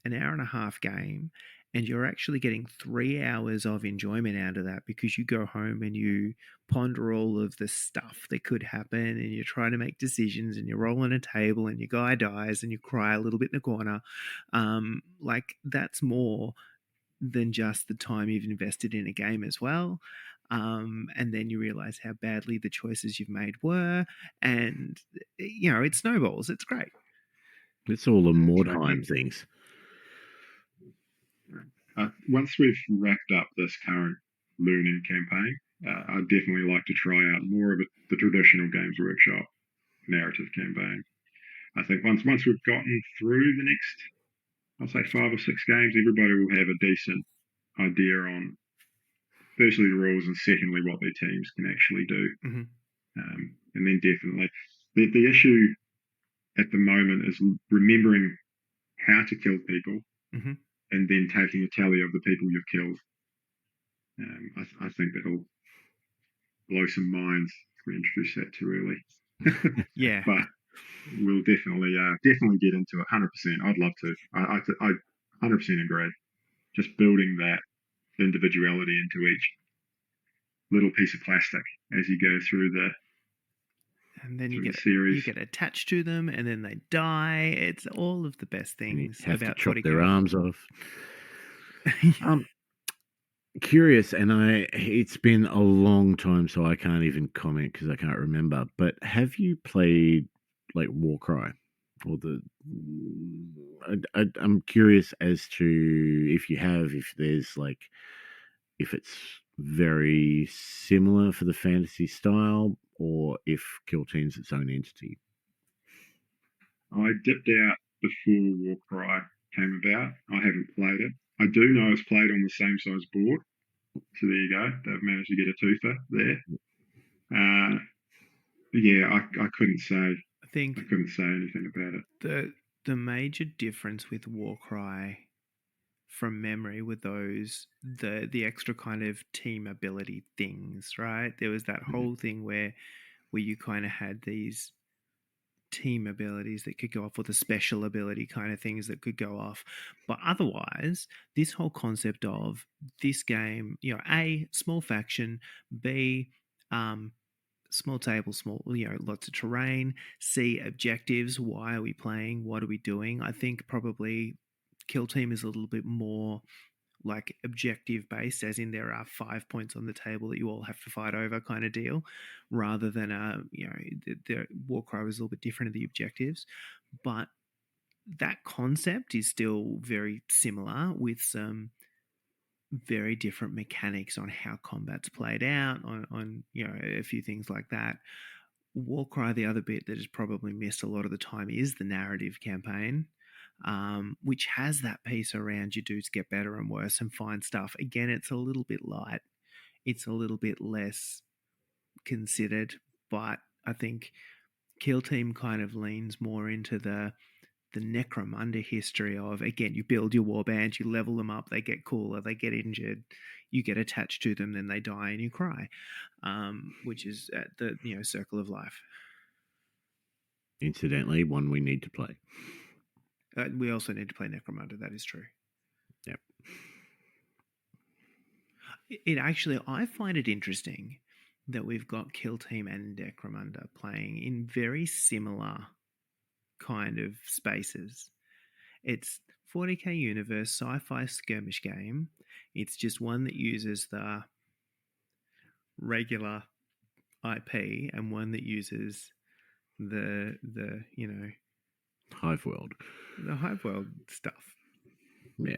an hour and a half game and you're actually getting 3 hours of enjoyment out of that because you go home and you ponder all of the stuff that could happen and you're trying to make decisions and you roll on a table and your guy dies and you cry a little bit in the corner, that's more than just the time you've invested in a game as well. And then you realize how badly the choices you've made were, and it snowballs. It's great. It's all the Mordheim things. Once we've wrapped up this current learning campaign, I'd definitely like to try out more of the traditional Games Workshop narrative campaign. I think once we've gotten through the next, I'll say 5 or 6 games, everybody will have a decent idea on firstly the rules and secondly what their teams can actually do. And then definitely the issue at the moment is remembering how to kill people and then taking a tally of the people you've killed. I think that'll blow some minds if we introduce that too early. Yeah. But we'll definitely get into it 100%. I'd love to. I 100% agree. Just building that individuality into each little piece of plastic as you go through the and then you series. You get attached to them, and then they die. It's all of the best things and you have about to chop 40K. their arms off. Curious, and it's been a long time, so I can't even comment because I can't remember. But have you played like Warcry or I'm curious as to if you have, if there's like, if it's very similar for the fantasy style, or if Kill Team's its own entity. I dipped out before Warcry came about. I haven't played it. I do know it's played on the same size board. So there you go. They've managed to get a twofer there. I couldn't say. I couldn't say anything about it. The major difference with Warcry, from memory, were the extra kind of team ability things, right? There was that whole thing where you kind of had these team abilities that could go off, or the special ability kind of things that could go off. But otherwise, this whole concept of this game, A, small faction, B, small table, lots of terrain, C, objectives. Why are we playing? What are we doing? I think probably Kill Team is a little bit more like objective based, as in there are 5 points on the table that you all have to fight over kind of deal, rather than the Warcry was a little bit different in the objectives. But that concept is still very similar, with some very different mechanics on how combat's played out, on a few things like that. Warcry, the other bit that is probably missed a lot of the time is the narrative campaign, which has that piece around your dudes get better and worse and find stuff. Again, it's a little bit light. It's a little bit less considered, but I think Kill Team kind of leans more into the Necromunda history of, again, you build your warband, you level them up, they get cooler, they get injured, you get attached to them, then they die and you cry, which is at the circle of life. Incidentally, one we need to play. We also need to play Necromunda. That is true. Yep. It actually, I find it interesting that we've got Kill Team and Necromunda playing in very similar kind of spaces. It's 40K universe, sci-fi skirmish game. It's just one that uses the regular IP and one that uses the Hive World. The Hive World stuff. Yeah.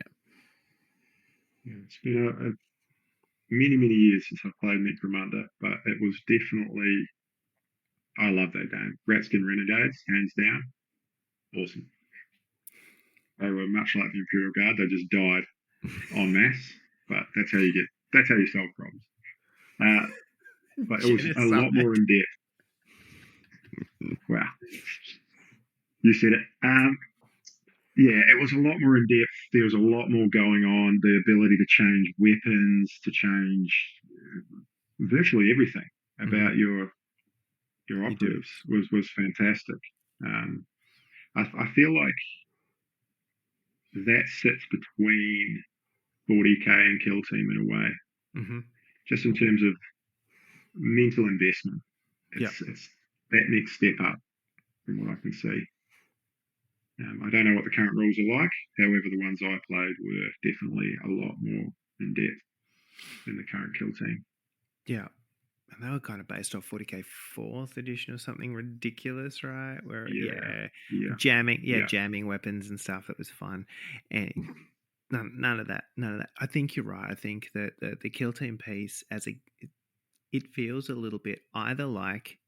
It's been many years since I played Necromunda, but it was definitely, I love that game. Ratskin Renegades, hands down. Awesome. They were much like the Imperial Guard. They just died en masse, but that's how you solve problems. But it was a lot more in depth. Wow. You said it. It was a lot more in depth. There was a lot more going on. The ability to change weapons, to change virtually everything about your operatives was fantastic. I feel like that sits between 40K and Kill Team in a way, just in terms of mental investment. It's that next step up from what I can see. I don't know what the current rules are like. However, the ones I played were definitely a lot more in depth than the current Kill Team. Yeah. And they were kind of based off 40K 4th edition or something ridiculous, right? Where jamming weapons and stuff. That was fun. And none of that. I think you're right. I think that the Kill Team piece it feels a little bit either like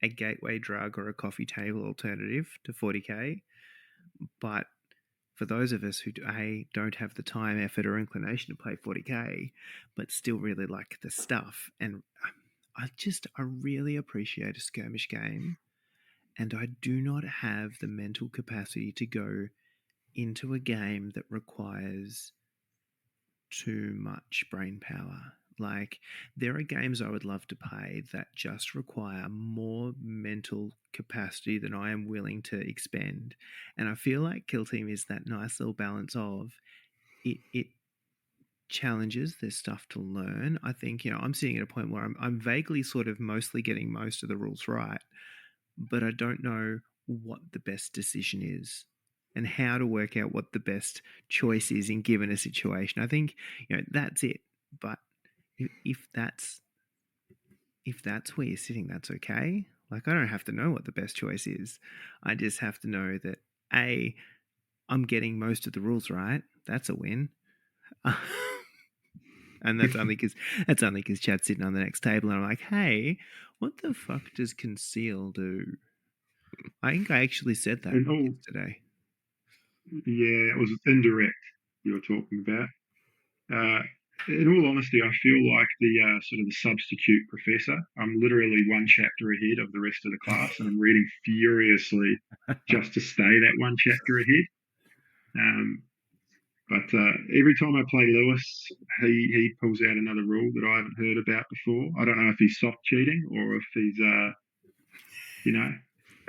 a gateway drug or a coffee table alternative to 40K. But for those of us who don't have the time, effort, or inclination to play 40K, but still really like the stuff, and I really appreciate a skirmish game, and I do not have the mental capacity to go into a game that requires too much brain power. Like, there are games I would love to play that just require more mental capacity than I am willing to expend. And I feel like Kill Team is that nice little balance of it challenges, there's stuff to learn. I think, I'm sitting at a point where I'm vaguely sort of mostly getting most of the rules right, but I don't know what the best decision is and how to work out what the best choice is in given a situation. I think, that's it. But if that's where you're sitting, that's okay. Like, I don't have to know what the best choice is. I just have to know that I'm getting most of the rules right. That's a win. And that's only because Chad's sitting on the next table, and I'm like, hey, what the fuck does conceal do? I think I actually said that yesterday. Yeah, it was indirect you were talking about. In all honesty, I feel like the sort of the substitute professor. I'm literally one chapter ahead of the rest of the class, and I'm reading furiously just to stay that one chapter ahead. But every time I play Lewis, he pulls out another rule that I haven't heard about before. I don't know if he's soft cheating or if he's,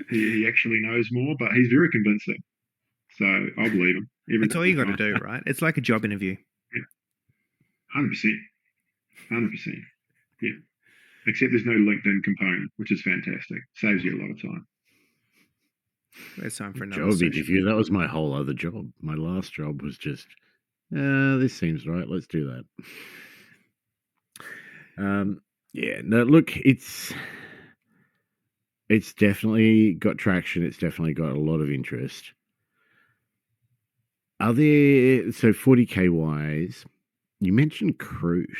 he actually knows more, but he's very convincing. So I'll believe him. That's all you got to do, right? It's like a job interview. Yeah. 100%. 100%. Yeah. Except there's no LinkedIn component, which is fantastic. Saves you a lot of time. There's time for another job interview. That was my whole other job. My last job was just, this seems right. Let's do that. Yeah. No, look, it's definitely got traction. It's definitely got a lot of interest. Are there 40K wise? You mentioned Cruise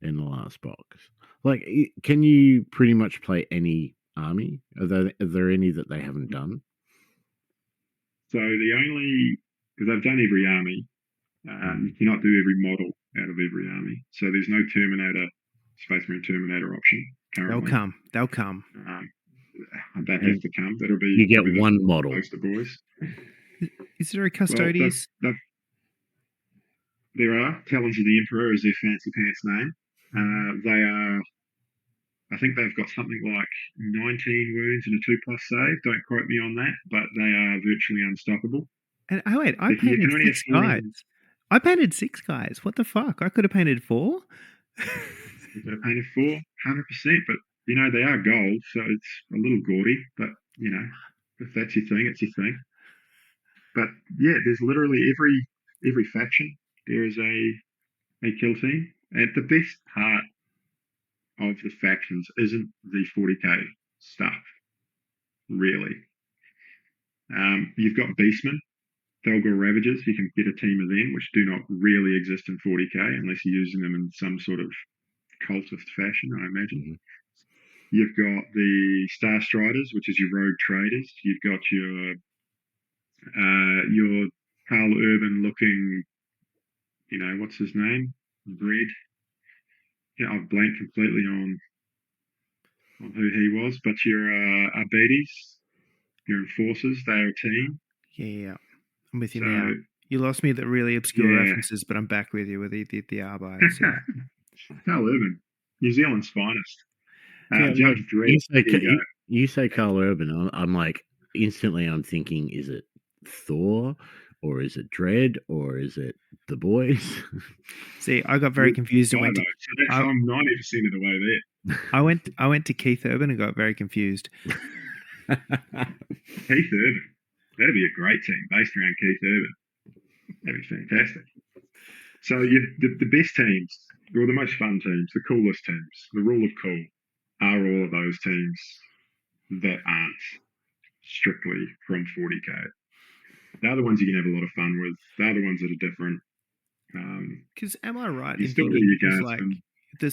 in the last box. Like, can you pretty much play any army? Are there any that they haven't done? So because they've done every army, you cannot do every model out of every army. So there's no Terminator, Space Marine Terminator option currently. They'll come. That has to come. That'll be. You get one model. Poster boys. Is there a Custodes? Well, there are. Talons of the Emperor is their fancy pants name. They are. I think they've got something like 19 wounds and a 2+ save. Don't quote me on that, but they are virtually unstoppable. And I painted 6 guys. I painted 6 guys. What the fuck? I could have painted 4. You could have painted 4, 100%. But they are gold, so it's a little gaudy. But if that's your thing, it's your thing. But yeah, there's literally every faction. There is a kill team, and the best part of the factions isn't the 40K stuff, really. You've got Beastmen, Thalgor Ravagers. You can get a team of them, which do not really exist in 40K unless you're using them in some sort of cultist fashion, I imagine. Mm-hmm. You've got the Star Striders, which is your rogue traders. You've got your Carl Urban looking, what's his name? Bread. Yeah, I've blanked completely on who he was, but your Abetes, your enforcers, they are a team. Yeah, I'm with you now. You lost me at the really obscure references, but I'm back with you with the Arbites. Yeah. Carl Urban, New Zealand's finest. Judge Dredd. You say Carl Urban, I'm like, instantly I'm thinking, is it Thor? Or is it Dread? Or is it The Boys? See, I got very confused. I'm 90% of the way there. I went to Keith Urban and got very confused. Keith Urban. That'd be a great team based around Keith Urban. That'd be fantastic. So the best teams, or the most fun teams, the coolest teams, the rule of cool, are all of those teams that aren't strictly from 40K. They're the ones you can have a lot of fun with. They're the ones that are different. Because am I right? You still do your guardsmen. The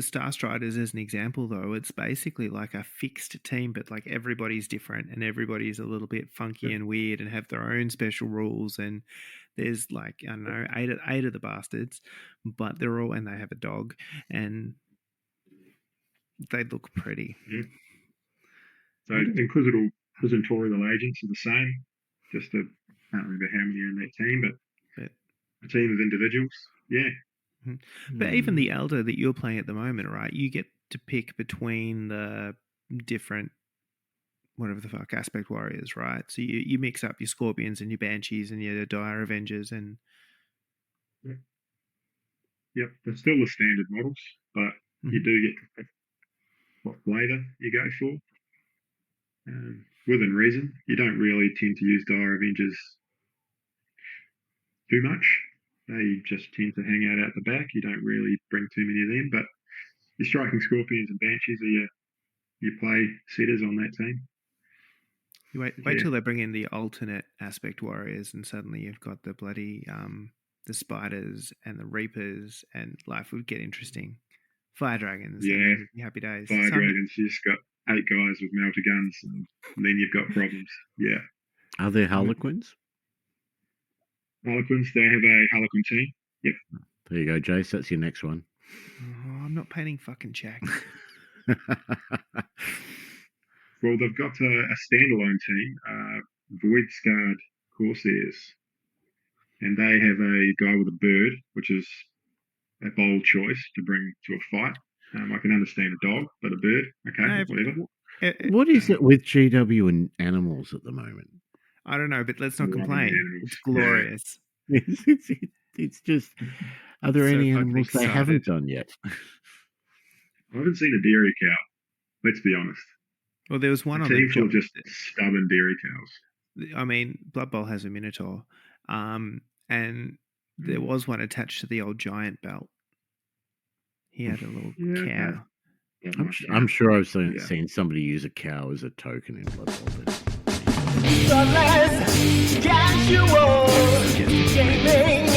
Star Striders, as an example, though, it's basically like a fixed team, but like everybody's different and everybody's a little bit funky and weird and have their own special rules. And there's like, I don't know, eight of the bastards, but they're all, and they have a dog and they look pretty. Yeah. So inquisitorial agents are the same. Just I can't remember how many are in that team, but a team of individuals. Yeah. But even the Elder that you're playing at the moment, right? You get to pick between the different whatever the fuck aspect warriors, right? So you mix up your Scorpions and your Banshees and your Dire Avengers and Yep, they're still the standard models, but you do get to pick what flavour you go for. Within reason, you don't really tend to use Dire Avengers too much. They just tend to hang out the back. You don't really bring too many of them, but your Striking Scorpions and Banshees are your play setters on that team. You wait till they bring in the alternate aspect warriors, and suddenly you've got the bloody the spiders and the reapers, and life would get interesting. Fire dragons, yeah, happy days. Fire dragons. You just got 8 guys with melter guns, and then you've got problems. Yeah. Are there Harlequins? Harlequins, they have a Harlequin team. Yep. There you go, Jace. That's your next one. Oh, I'm not painting fucking checks. Well, they've got a standalone team, Void Scarred Corsairs, and they have a guy with a bird, which is a bold choice to bring to a fight. I can understand a dog, but a bird, okay, whatever. What is it with GW and animals at the moment? I don't know, but let's not complain. It's glorious. Yeah. It's just, are there any animals they haven't done yet? I haven't seen a dairy cow, let's be honest. Well, there was one on the team just stubborn dairy cows. I mean, Blood Bowl has a Minotaur, and there was one attached to the old giant belt. He had a little cow. I'm sure I've seen somebody use a cow as a token in Blood Bowl. Thoughtless casual gaming.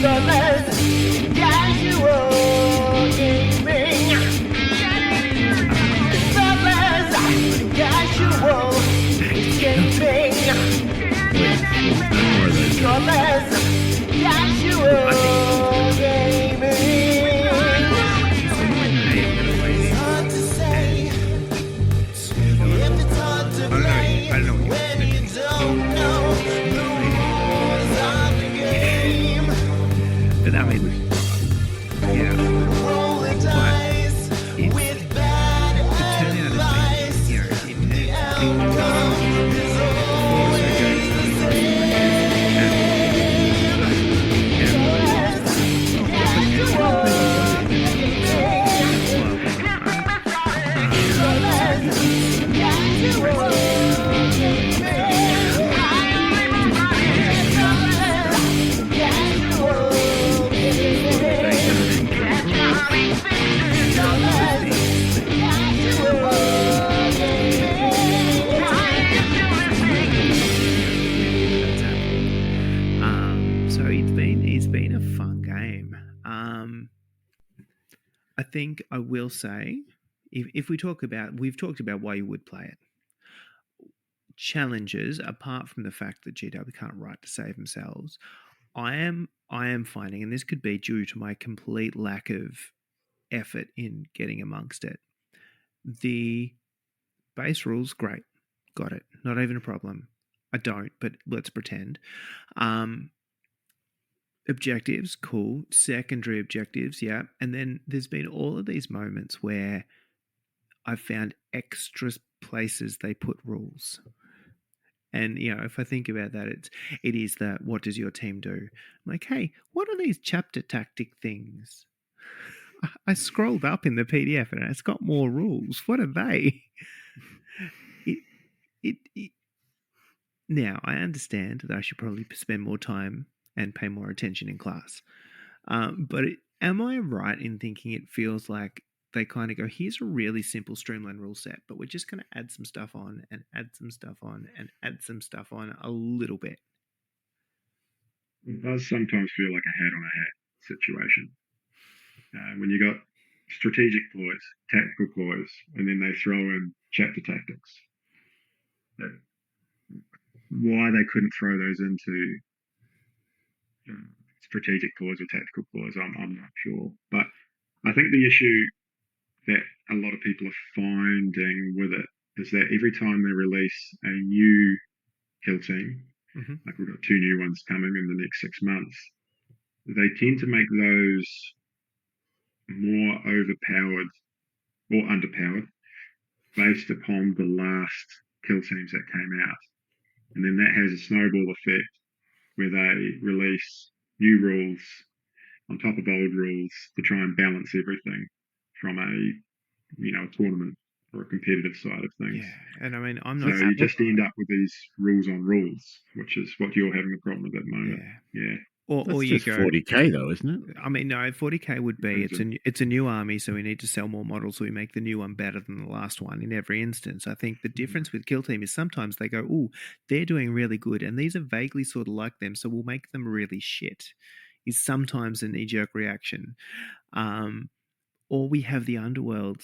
Thoughtless casual gaming. Thoughtless casual gaming. Thoughtless casual gaming. Hard to say. I don't know When you don't know the rules of the game. But I mean, yeah. Roll the dice with bad advice. The outcome is always the So it's been a fun game. I think I will say, if we've talked about why you would play it. Challenges, apart from the fact that GW can't write to save themselves, I am finding, and this could be due to my complete lack of effort in getting amongst it. The base rules, great, got it, not even a problem. I don't, but let's pretend. Objectives, cool. Secondary objectives, yeah. And then there's been all of these moments where I've found extra places they put rules. And, if I think about that, it is that, what does your team do? I'm like, hey, what are these chapter tactic things? I scrolled up in the PDF and it's got more rules. What are they? Now, I understand that I should probably spend more time and pay more attention in class. But am I right in thinking it feels like they kind of go, here's a really simple streamlined rule set, but we're just going to add some stuff on and add some stuff on and add some stuff on a little bit? It does sometimes feel like a hat on a hat situation. when you got strategic ploys, tactical ploys, and then they throw in chapter tactics. Why they couldn't throw those into strategic ploys or tactical ploys, I'm not sure. But I think the issue that a lot of people are finding with it is that every time they release a new kill team, like we've got 2 new ones coming in the next 6 months, they tend to make those more overpowered or underpowered based upon the last kill teams that came out. And then that has a snowball effect where they release new rules on top of old rules to try and balance everything from a tournament or a competitive side of things. Yeah, and I mean, So you just end up with these rules on rules, which is what you're having a problem with at the moment. Yeah. Or you just go 40k though, isn't it? I mean, no, 40k would be it's a new army, so we need to sell more models, so we make the new one better than the last one in every instance. I think the difference with Kill Team is sometimes they go, oh, they're doing really good, and these are vaguely sort of like them, so we'll make them really shit. Is sometimes a knee-jerk reaction. Or we have the Underworld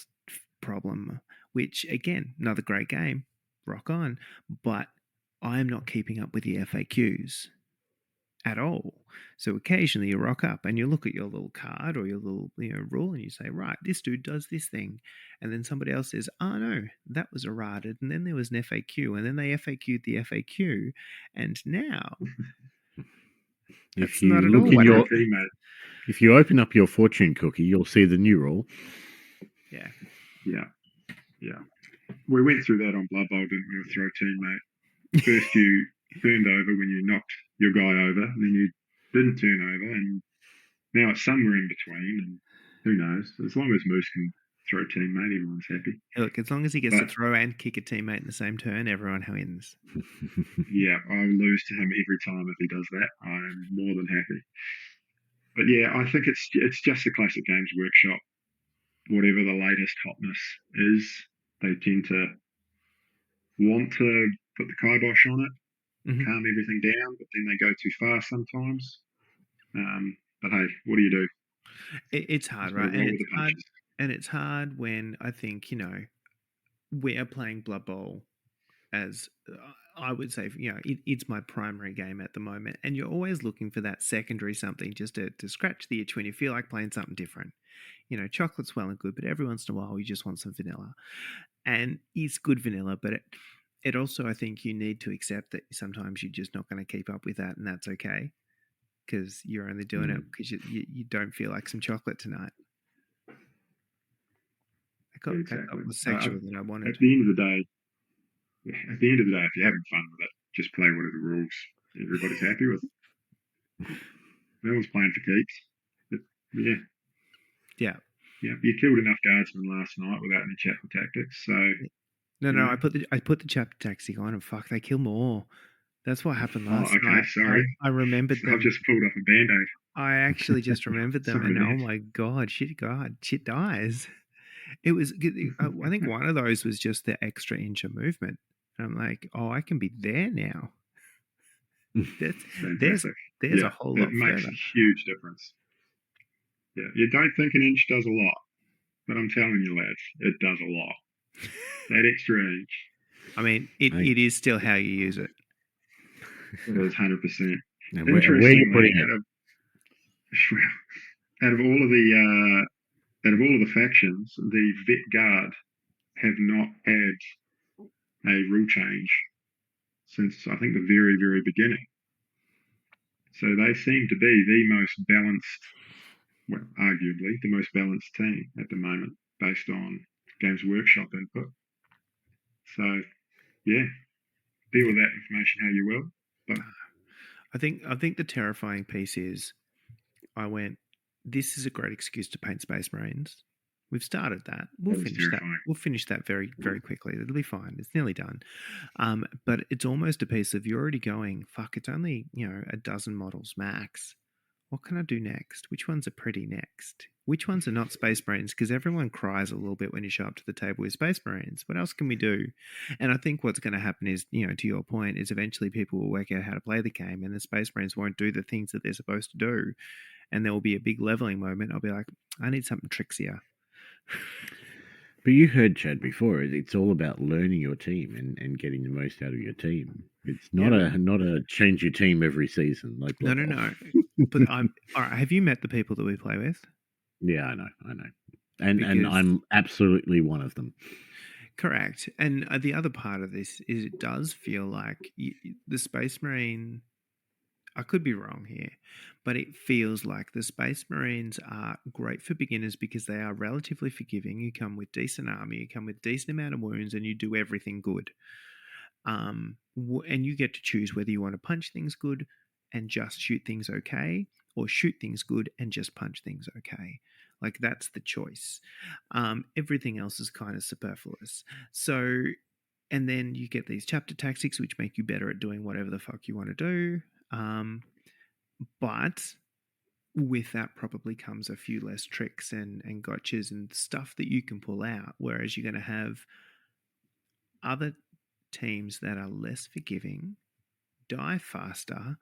problem, which again, another great game, rock on, but I am not keeping up with the FAQs at all. So occasionally you rock up and you look at your little card or your little rule and you say, right, this dude does this thing, and then somebody else says, oh no, that was errated, and then there was an FAQ, and then they FAQ'd the FAQ, and now if you look in your if you open up your fortune cookie, you'll see the new rule. Yeah. We went through that on Blood Bowl, didn't we, with Throw Teammate? First you turned over when you knocked your guy over, and then you didn't turn over, and now it's somewhere in between, and who knows? As long as Moose can throw teammate, everyone's happy. Look, as long as he gets to throw and kick a teammate in the same turn, everyone wins. Yeah, I'll lose to him every time if he does that. I'm more than happy. But yeah, I think it's just the Classic Games Workshop. Whatever the latest hotness is, they tend to want to put the kibosh on it, calm everything down, but then they go too far sometimes. But hey, what do you do? It's hard, right? And it's hard when I think, we are playing Blood Bowl as I would say, it's my primary game at the moment. And you're always looking for that secondary something just to scratch the itch when you feel like playing something different. Chocolate's well and good, but every once in a while you just want some vanilla. And it's good vanilla, but it also, I think you need to accept that sometimes you're just not going to keep up with that, and that's okay, because you're only doing it because you don't feel like some chocolate tonight. That was sexual that I wanted. At the end of the day, if you're having fun with it, just play whatever rules everybody's happy with. No one's playing for keeps. But yeah. You killed enough guardsmen last night without any chapter tactics. So no, I put the chapter tactic on, and fuck, they kill more. That's what happened last night. Okay, sorry. I remembered them. I've just pulled off a band-aid. I actually just remembered them, and oh my god, shit dies. It was. I think one of those was just the extra inch of movement. And I'm like, oh, I can be there now. There's a whole lot. It makes a huge difference. Yeah, you don't think an inch does a lot, but I'm telling you, lads, it does a lot. That extra inch. I mean, it is still how you use it. It is 100%. And where are you putting it? Out of all of the factions, the Vet Guard have not had a rule change since I think the very, very beginning. So they seem to be the most balanced, well, arguably the most balanced team at the moment based on Games Workshop input. So, yeah, deal with that information how you will. But I think the terrifying piece is this is a great excuse to paint Space Marines. We've started that. We'll finish that. We'll finish that very, very quickly. It'll be fine. It's nearly done. But it's almost a piece of you're already going, fuck, it's only, a dozen models max. what can I do next? Which ones are pretty next? Which ones are not Space Marines? Because everyone cries a little bit when you show up to the table with Space Marines. What else can we do? And I think what's going to happen is, to your point, is eventually people will work out how to play the game, and the Space Marines won't do the things that they're supposed to do. And there will be a big leveling moment. I'll be like, I need something trixier. But you heard Chad before. It's all about learning your team and getting the most out of your team. It's not a change your team every season. Like No. But all right. Have you met the people that we play with? Yeah, I know, and I'm absolutely one of them. Correct. And the other part of this is it does feel like the Space Marine. I could be wrong here, but it feels like the Space Marines are great for beginners because they are relatively forgiving. You come with decent armor, you come with decent amount of wounds, and you do everything good. And you get to choose whether you want to punch things good and just shoot things okay, or shoot things good and just punch things okay. Like, that's the choice. Everything else is kind of superfluous. So, and then you get these chapter tactics, which make you better at doing whatever the fuck you want to do. But with that probably comes a few less tricks and gotchas and stuff that you can pull out. Whereas you're going to have other teams that are less forgiving, die faster,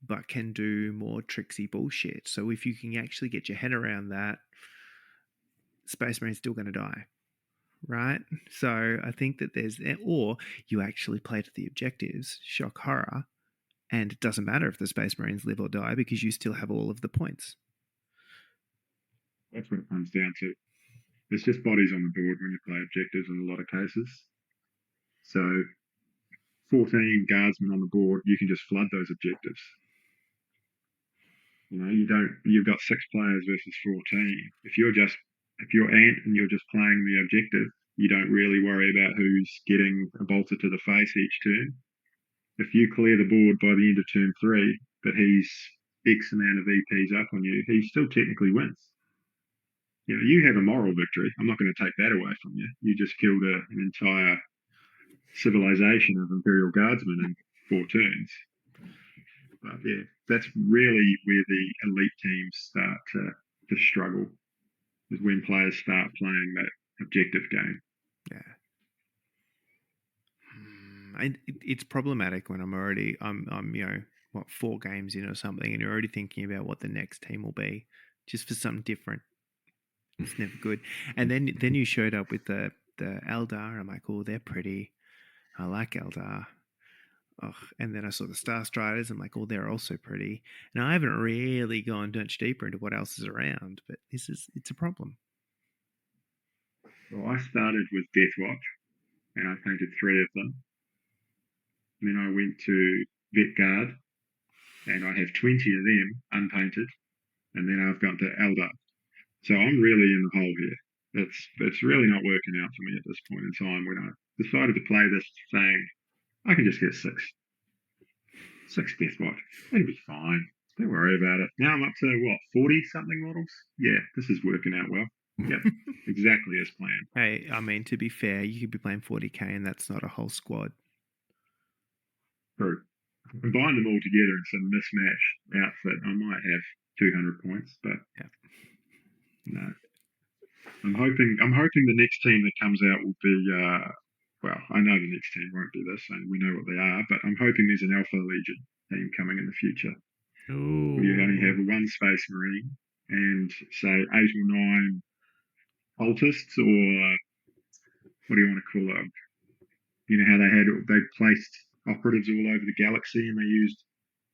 but can do more tricksy bullshit. So if you can actually get your head around that, Space Marine's still going to die, right? So I think that or you actually play to the objectives, shock horror, and it doesn't matter if the Space Marines live or die because you still have all of the points. That's what it comes down to. It's just bodies on the board when you play objectives in a lot of cases. So 14 guardsmen on the board, you can just flood those objectives. You've got 6 players versus 14. If you're Ant and you're just playing the objective, you don't really worry about who's getting a bolter to the face each turn. If you clear the board by the end of turn 3, but he's X amount of EPs up on you, he still technically wins. You have a moral victory. I'm not going to take that away from you. You just killed an entire civilization of Imperial Guardsmen in 4 turns. But yeah, that's really where the elite teams start to struggle, is when players start playing that objective game. Yeah. It's problematic when I'm 4 games in or something, and you're already thinking about what the next team will be, just for something different. It's never good. And then you showed up with the Eldar. I'm like, oh, they're pretty. I like Eldar. Oh, and then I saw the Star Striders. I'm like, oh, they're also pretty. And I haven't really gone much deeper into what else is around, but it's a problem. Well, I started with Death Watch, and I painted 3 of them. Then I went to Vet Guard, and I have 20 of them unpainted. And then I've gone to Eldar. So I'm really in the hole here. It's really not working out for me at this point in time, when I decided to play this saying, I can just get 6 Death Watch. It'll be fine. Don't worry about it. Now I'm up to, 40-something models? Yeah, this is working out well. Yep, exactly as planned. Hey, I mean, to be fair, you could be playing 40k and that's not a whole squad. True. Combine them all together in some mismatched outfit, I might have 200 points, but no. I'm hoping the next team that comes out will be, I know the next team won't be this, and we know what they are, but I'm hoping there's an Alpha Legion team coming in the future. Ooh. Where you only have 1 Space Marine and, say, 8 or 9 cultists, or what do you want to call them? You know how they placed operatives all over the galaxy and they used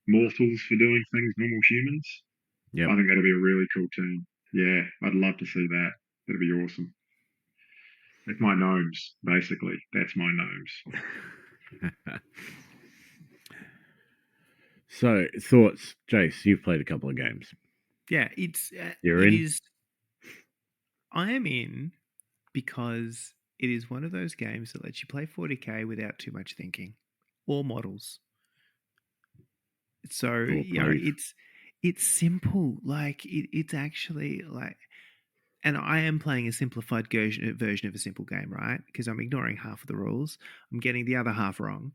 mortals for doing things normal humans? Yep. I think that'll be a really cool team. Yeah, I'd love to see that. That'd be awesome. It's my gnomes, basically. That's my gnomes. So, thoughts, Jace? You've played a couple of games. Yeah, You're in? I am in because it is one of those games that lets you play 40k without too much thinking or models. So it's simple. Like it's actually like, and I am playing a simplified version of a simple game, right? Because I'm ignoring half of the rules, I'm getting the other half wrong,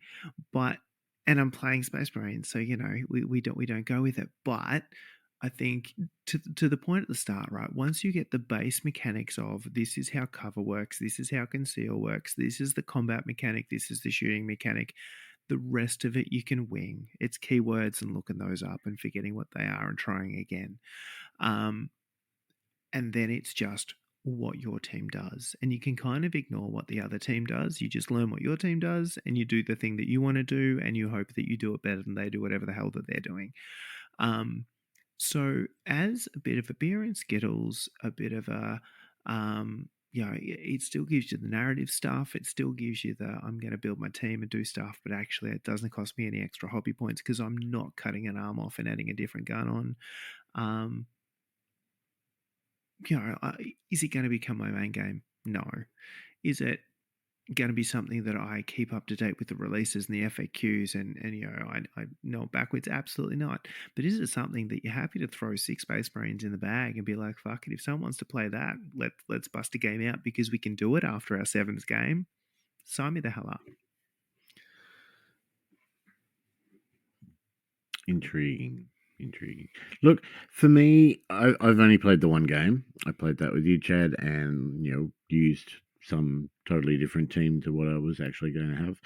and I'm playing Space Marines, so we don't go with it. But I think to the point at the start, right? Once you get the base mechanics of this is how cover works, this is how conceal works, this is the combat mechanic, this is the shooting mechanic. The rest of it you can wing. It's keywords and looking those up and forgetting what they are and trying again. And then it's just what your team does. And you can kind of ignore what the other team does. You just learn what your team does and you do the thing that you want to do and you hope that you do it better than they do whatever the hell that they're doing. So as a bit of a beer and Skittles, a bit of a, it still gives you the narrative stuff. It still gives you the, I'm going to build my team and do stuff, but actually it doesn't cost me any extra hobby points because I'm not cutting an arm off and adding a different gun on. Is it going to become my main game? No. Is it going to be something that I keep up to date with the releases and the FAQs and I know it backwards? Absolutely not. But is it something that you're happy to throw 6 Space Marines in the bag and be like, fuck it, if someone wants to play that, let's bust a game out because we can do it after our 7th game? Sign me the hell up. Intriguing. Look, for me, I've only played the one game. I played that with you, Chad, and used some totally different team to what I was actually going to have.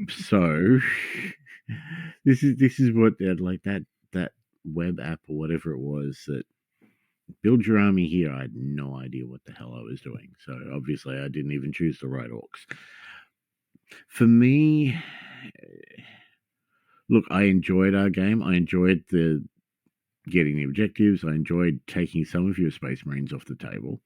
So this is what like that web app or whatever it was that build your army here. I had no idea what the hell I was doing. So obviously I didn't even choose the right orcs. For me, look, I enjoyed our game. I enjoyed getting the objectives. I enjoyed taking some of your Space Marines off the table.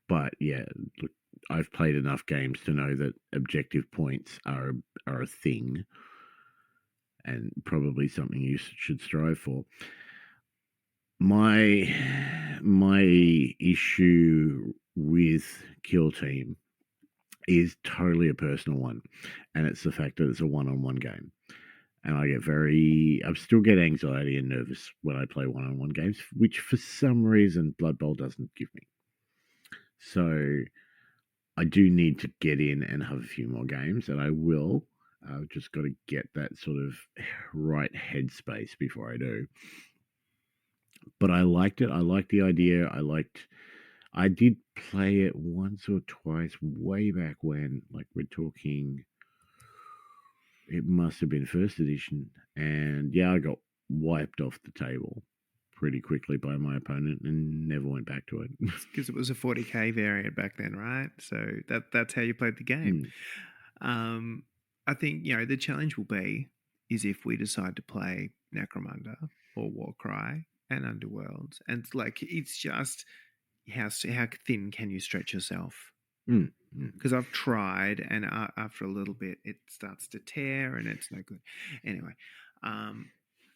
But yeah, look, I've played enough games to know that objective points are a thing, and probably something you should strive for. My issue with Kill Team is totally a personal one, and it's the fact that it's a one-on-one game. And I still get anxiety and nervous when I play one-on-one games, which for some reason Blood Bowl doesn't give me. So I do need to get in and have a few more games, and I will. I've just got to get that sort of right headspace before I do. But I liked it. I liked the idea. I did play it once or twice way back when, like we're talking, it must have been first edition. And yeah, I got wiped off the table pretty quickly by my opponent and never went back to it. Because it was a 40k variant back then, right? So that's how you played the game. I think, the challenge will be is if we decide to play Necromunda or Warcry and Underworlds. And it's just how thin can you stretch yourself? Because I've tried, and after a little bit, it starts to tear, and it's no good. Anyway,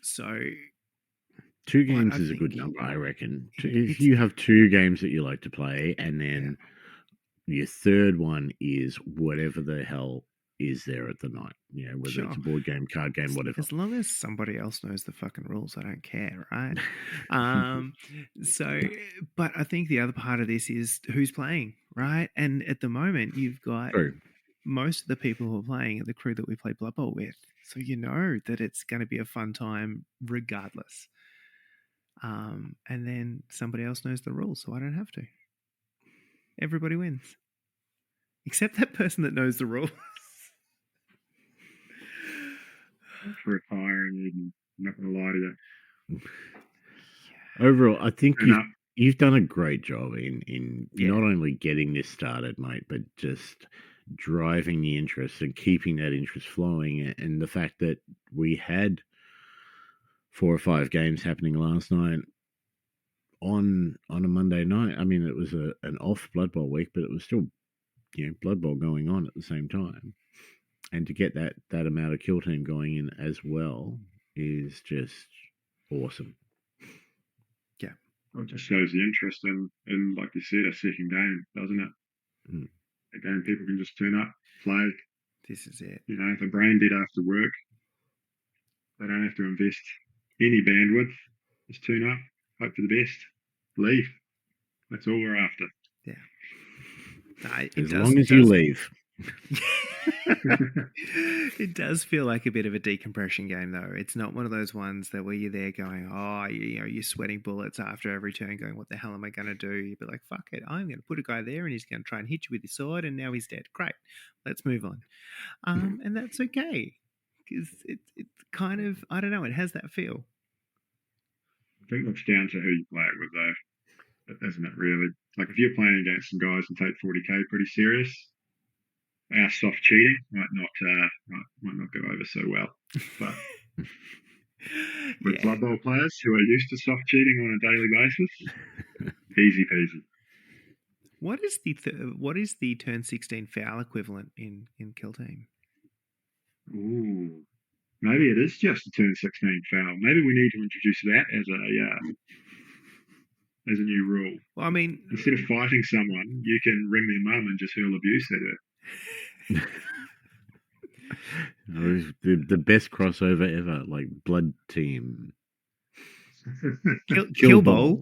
so 2 games is a good number, I reckon. If you have 2 games that you like to play, and then your third one is whatever the hell is there at the night, whether it's a board game, card game, whatever. As long as somebody else knows the fucking rules, I don't care, right? But I think the other part of this is who's playing, right? And at the moment, you've got most of the people who are playing are the crew that we play Blood Bowl with, so you know that it's going to be a fun time regardless. And then somebody else knows the rules, so I don't have to. Everybody wins, except that person that knows the rules. Retiring, I'm not going to lie to you. Overall, I think you've done a great job in not only getting this started, mate, but just driving the interest and keeping that interest flowing. And the fact that we had 4 or 5 games happening last night on a Monday night. I mean, it was an off Blood Bowl week, but it was still Blood Bowl going on at the same time. And to get that amount of Kill Team going in as well is just awesome. Yeah. Well, it just shows the interest in, like you said, a second game, doesn't it? A game people can just turn up, play. This is it. The brain dead after work. They don't have to invest any bandwidth. Just turn up, hope for the best, leave. That's all we're after. Yeah. As long as you leave. It does feel like a bit of a decompression game, though. It's not one of those ones that where you're there going, oh, you're sweating bullets after every turn, going, what the hell am I going to do? You'd be like, fuck it, I'm going to put a guy there, and he's going to try and hit you with his sword, and now he's dead. Great, let's move on. And that's okay, because it's kind of, I don't know, it has that feel. I think that's down to who you play it with, though, isn't it? Really, like if you're playing against some guys who take 40k pretty serious, our soft cheating might not go over so well. But with Blood Bowl players who are used to soft cheating on a daily basis, easy peasy. What is the turn 16 foul equivalent in Kill Team? Ooh, maybe it is just a turn 16 foul. Maybe we need to introduce that as a new rule. Well, I mean, instead of fighting someone, you can ring their mum and just hurl abuse at her. The best crossover ever, like Blood Team. Kill Bowl.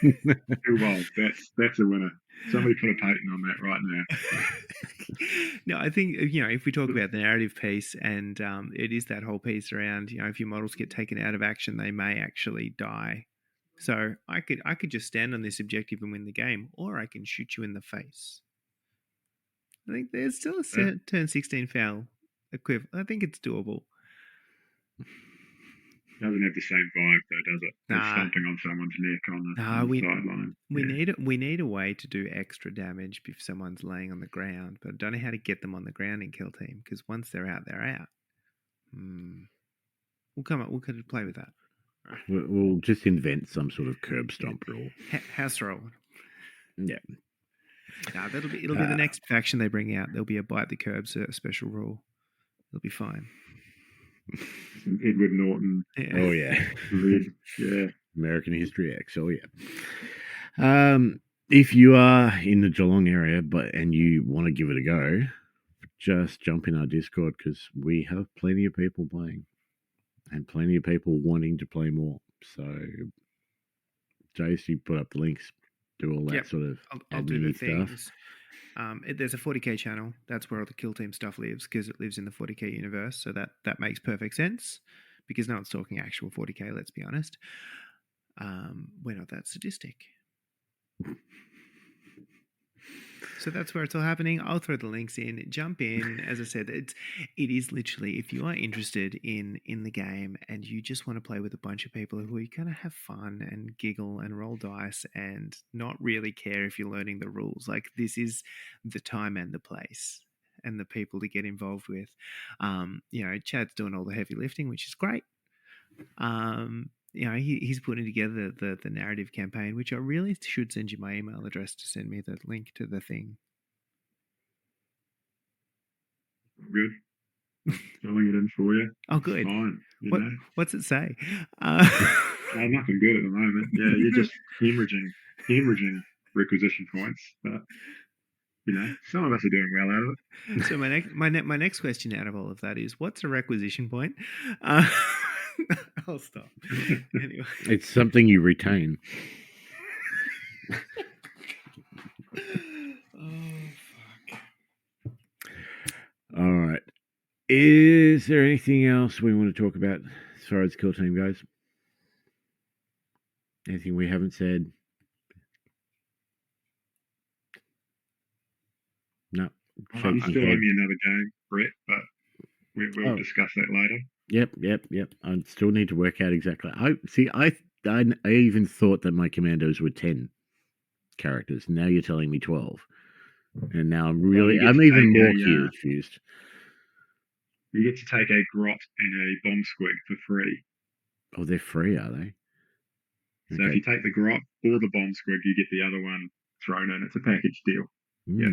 Kill Bowl. That's a winner. Somebody put a patent on that right now. No, I think, if we talk about the narrative piece, and it is that whole piece around, if your models get taken out of action, they may actually die. So I could just stand on this objective and win the game, or I can shoot you in the face. I think there's still a turn 16 foul equivalent. I think it's doable. Doesn't have the same vibe though, does it? Nah. Stomping on someone's neck on the sideline. We need a way to do extra damage if someone's laying on the ground, but I don't know how to get them on the ground in Kill Team, because once they're out, they're out. We'll play with that. We'll just invent some sort of curb stomp rule. House roll. Yeah. No, it'll be the next faction they bring out. There'll be a bite the curbs special rule. It'll be fine. Edward Norton. Yeah. Oh yeah. Yeah. American History X. Oh yeah. If you are in the Geelong area and you want to give it a go, just jump in our Discord, because we have plenty of people playing and plenty of people wanting to play more. So Jace, you put up the links, do all that sort of I'll do the things. There's a 40k channel. That's where all the Kill Team stuff lives, because it lives in the 40k universe. So that makes perfect sense, because no one's talking actual 40k, let's be honest. We're not that sadistic. So that's where it's all happening. I'll throw the links in. Jump in. As I said, it is literally, if you are interested in the game and you just want to play with a bunch of people who are going to have fun and giggle and roll dice and not really care if you're learning the rules, like, this is the time and the place and the people to get involved with. Chad's doing all the heavy lifting, which is great. He's putting together the narrative campaign, which I really should send you my email address to send me the link to the thing. Good. Filling it in for you. Oh, good. It's fine. What's it say? Nothing good at the moment. Yeah, you're just hemorrhaging requisition points, but some of us are doing well out of it. So my next question out of all of that is, what's a requisition point? I'll stop. Anyway, it's something you retain. Oh fuck! All right. Is there anything else we want to talk about as far as Kill Team goes? Anything we haven't said? No. You still owe me another game, Brett, but we'll discuss that later. Yep. I still need to work out exactly. I even thought that my commandos were 10 characters. Now you're telling me 12. And now I'm even more confused. You get to take a grot and a bomb squig for free. Oh, they're free, are they? So if you take the grot or the bomb squig, you get the other one thrown in. It's a package deal. Yeah.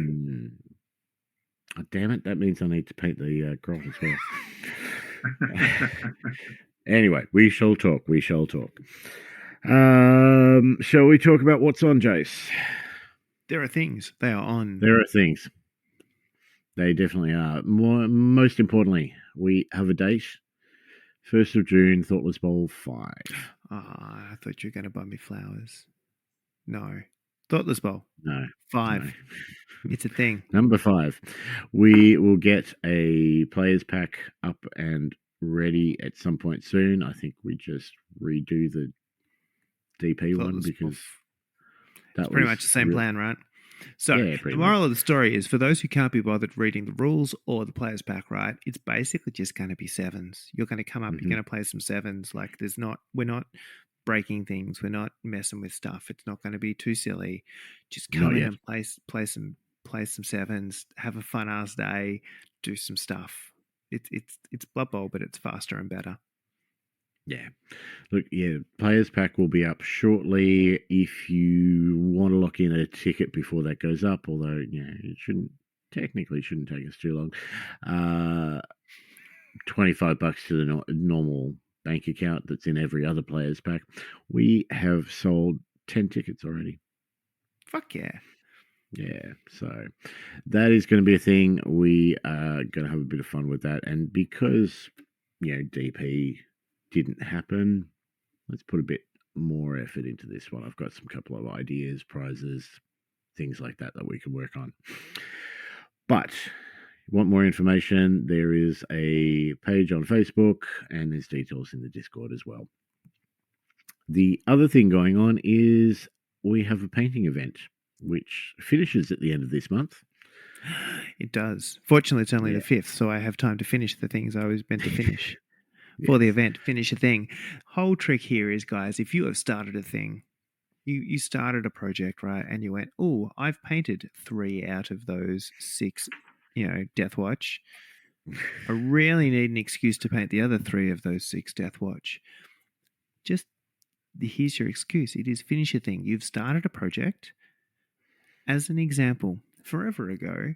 Oh, damn it. That means I need to paint the grot as well. Anyway, we shall talk. Shall we talk about what's on, Jace? There are things. They are on. There are things. They definitely are. Most importantly, we have a date. 1st of June, Thoughtless Bowl 5. I thought you were going to buy me flowers. No. Thoughtless Bowl. No. 5. No. It's a thing. Number 5. We will get a players pack up and ready at some point soon. I think we just redo the DP one Thoughtless Bowl. because that It's pretty was much the same real- plan, right? So Yeah, the pretty moral of the story is, for those who can't be bothered reading the rules or the players pack, right, it's basically just going to be 7s. You're going to come up, Mhm. you're going to play some 7s. Like, we're not breaking things, we're not messing with stuff. It's not going to be too silly. Just come Not in yet. and play some 7s, have a fun ass day, do some stuff. It's Blood Bowl, but it's faster and better. Yeah. Look, yeah, players pack will be up shortly if you want to lock in a ticket before that goes up, although, it shouldn't take us too long. $25 to the normal bank account that's in every other players pack. We have sold 10 tickets already. Fuck yeah. Yeah, so that is going to be a thing. We are going to have a bit of fun with that. And because, DP didn't happen, let's put a bit more effort into this one. I've got some couple of ideas, prizes, things like that we can work on. But you want more information, there is a page on Facebook and there's details in the Discord as well. The other thing going on is we have a painting event which finishes at the end of this month. It does. Fortunately, it's only Yeah. the 5th, so I have time to finish the things I was meant to finish. Yes. For the event, finish a thing. Whole trick here is, guys, if you have started a thing, you started a project, right, and you went, oh, I've painted 3 out of those 6, Death Watch. I really need an excuse to paint the other 3 of those 6 Death Watch. Just, here's your excuse. It is finish a thing. You've started a project. As an example, forever ago,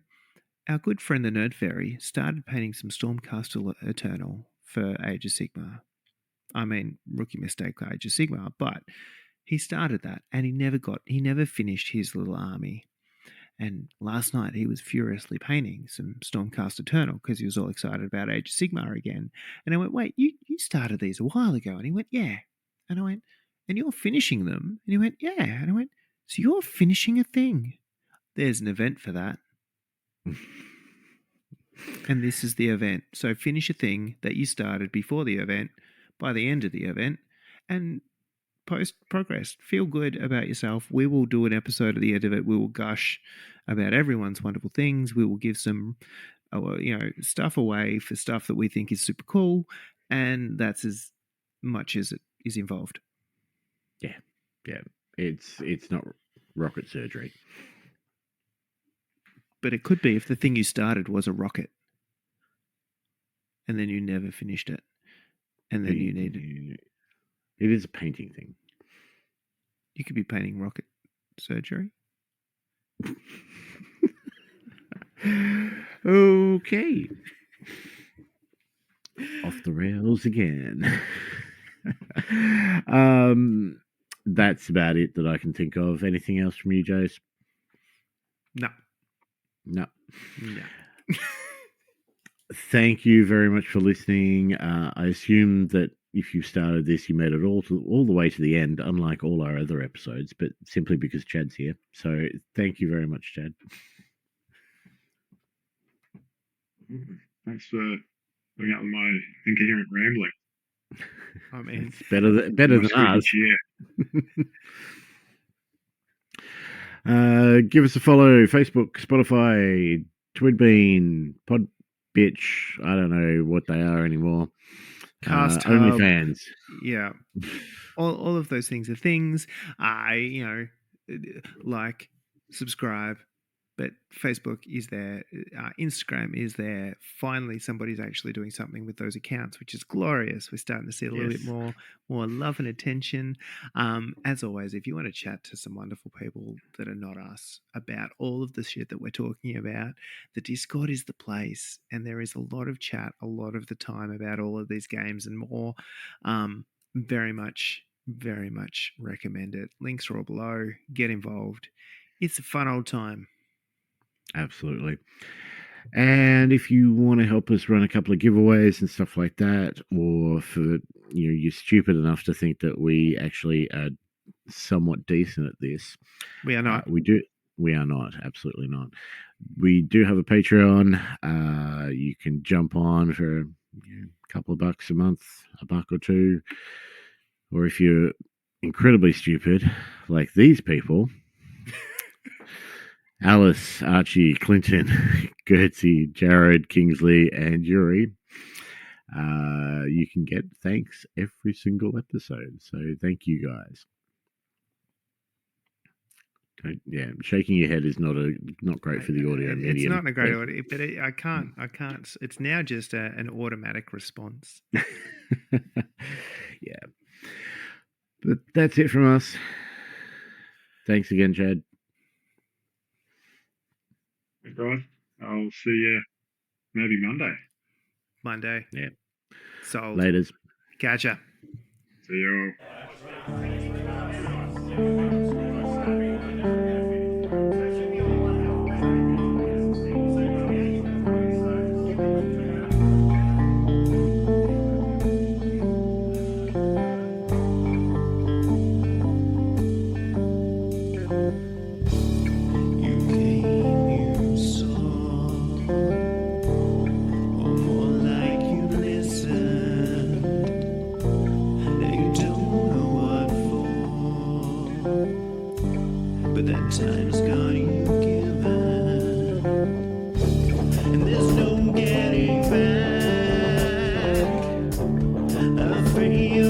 our good friend the Nerd Fairy started painting some Stormcaster Eternal for Age of Sigmar. I mean, rookie mistake for Age of Sigmar, but he started that and he never finished his little army. And last night he was furiously painting some Stormcast Eternal because he was all excited about Age of Sigmar again. And I went, wait, you started these a while ago? And he went, yeah. And I went, and you're finishing them? And he went, yeah. And I went, so you're finishing a thing? There's an event for that. And this is the event. So finish a thing that you started before the event, by the end of the event, and post progress. Feel good about yourself. We will do an episode at the end of it. We will gush about everyone's wonderful things. We will give some, stuff away for stuff that we think is super cool, and that's as much as it is involved. Yeah. It's not rocket surgery. But it could be if the thing you started was a rocket, and then you never finished it, and then you needed. It is a painting thing. You could be painting rocket surgery. Okay. Off the rails again. That's about it that I can think of. Anything else from you, Jace? No. Thank you very much for listening. I assume that if you started this, you made it all the way to the end, unlike all our other episodes, but simply because Chad's here. So thank you very much, Chad. Thanks for putting up with my incoherent rambling. I mean, It's better than ours. Give us a follow: Facebook, Spotify, Twidbean, Podbitch. I don't know what they are anymore. Cast Hub. OnlyFans. Yeah. All of those things are things. Like, subscribe. But Facebook is there. Instagram is there. Finally, somebody's actually doing something with those accounts, which is glorious. We're starting to see a little bit more love and attention. As always, if you want to chat to some wonderful people that are not us about all of the shit that we're talking about, the Discord is the place. And there is a lot of chat a lot of the time about all of these games and more. Very much recommend it. Links are all below. Get involved. It's a fun old time. Absolutely. And if you want to help us run a couple of giveaways and stuff like that, or for you're stupid enough to think that we actually are somewhat decent at this. We are not. We are not. Absolutely not. We do have a Patreon. You can jump on for a couple of bucks a month, $1 or $2, or if you're incredibly stupid, like these people, Alice, Archie, Clinton, Gertzie, Jared, Kingsley, and Yuri, you can get thanks every single episode. So thank you guys. Yeah, shaking your head is not great for the audio medium. It's not a great audio, but I can't. It's now just an automatic response. Yeah. But that's it from us. Thanks again, Chad. Thanks, guys. I'll see you maybe Monday. Yeah. Sold. Laters. Gotcha. See you all. And there's no getting back. I'm afraid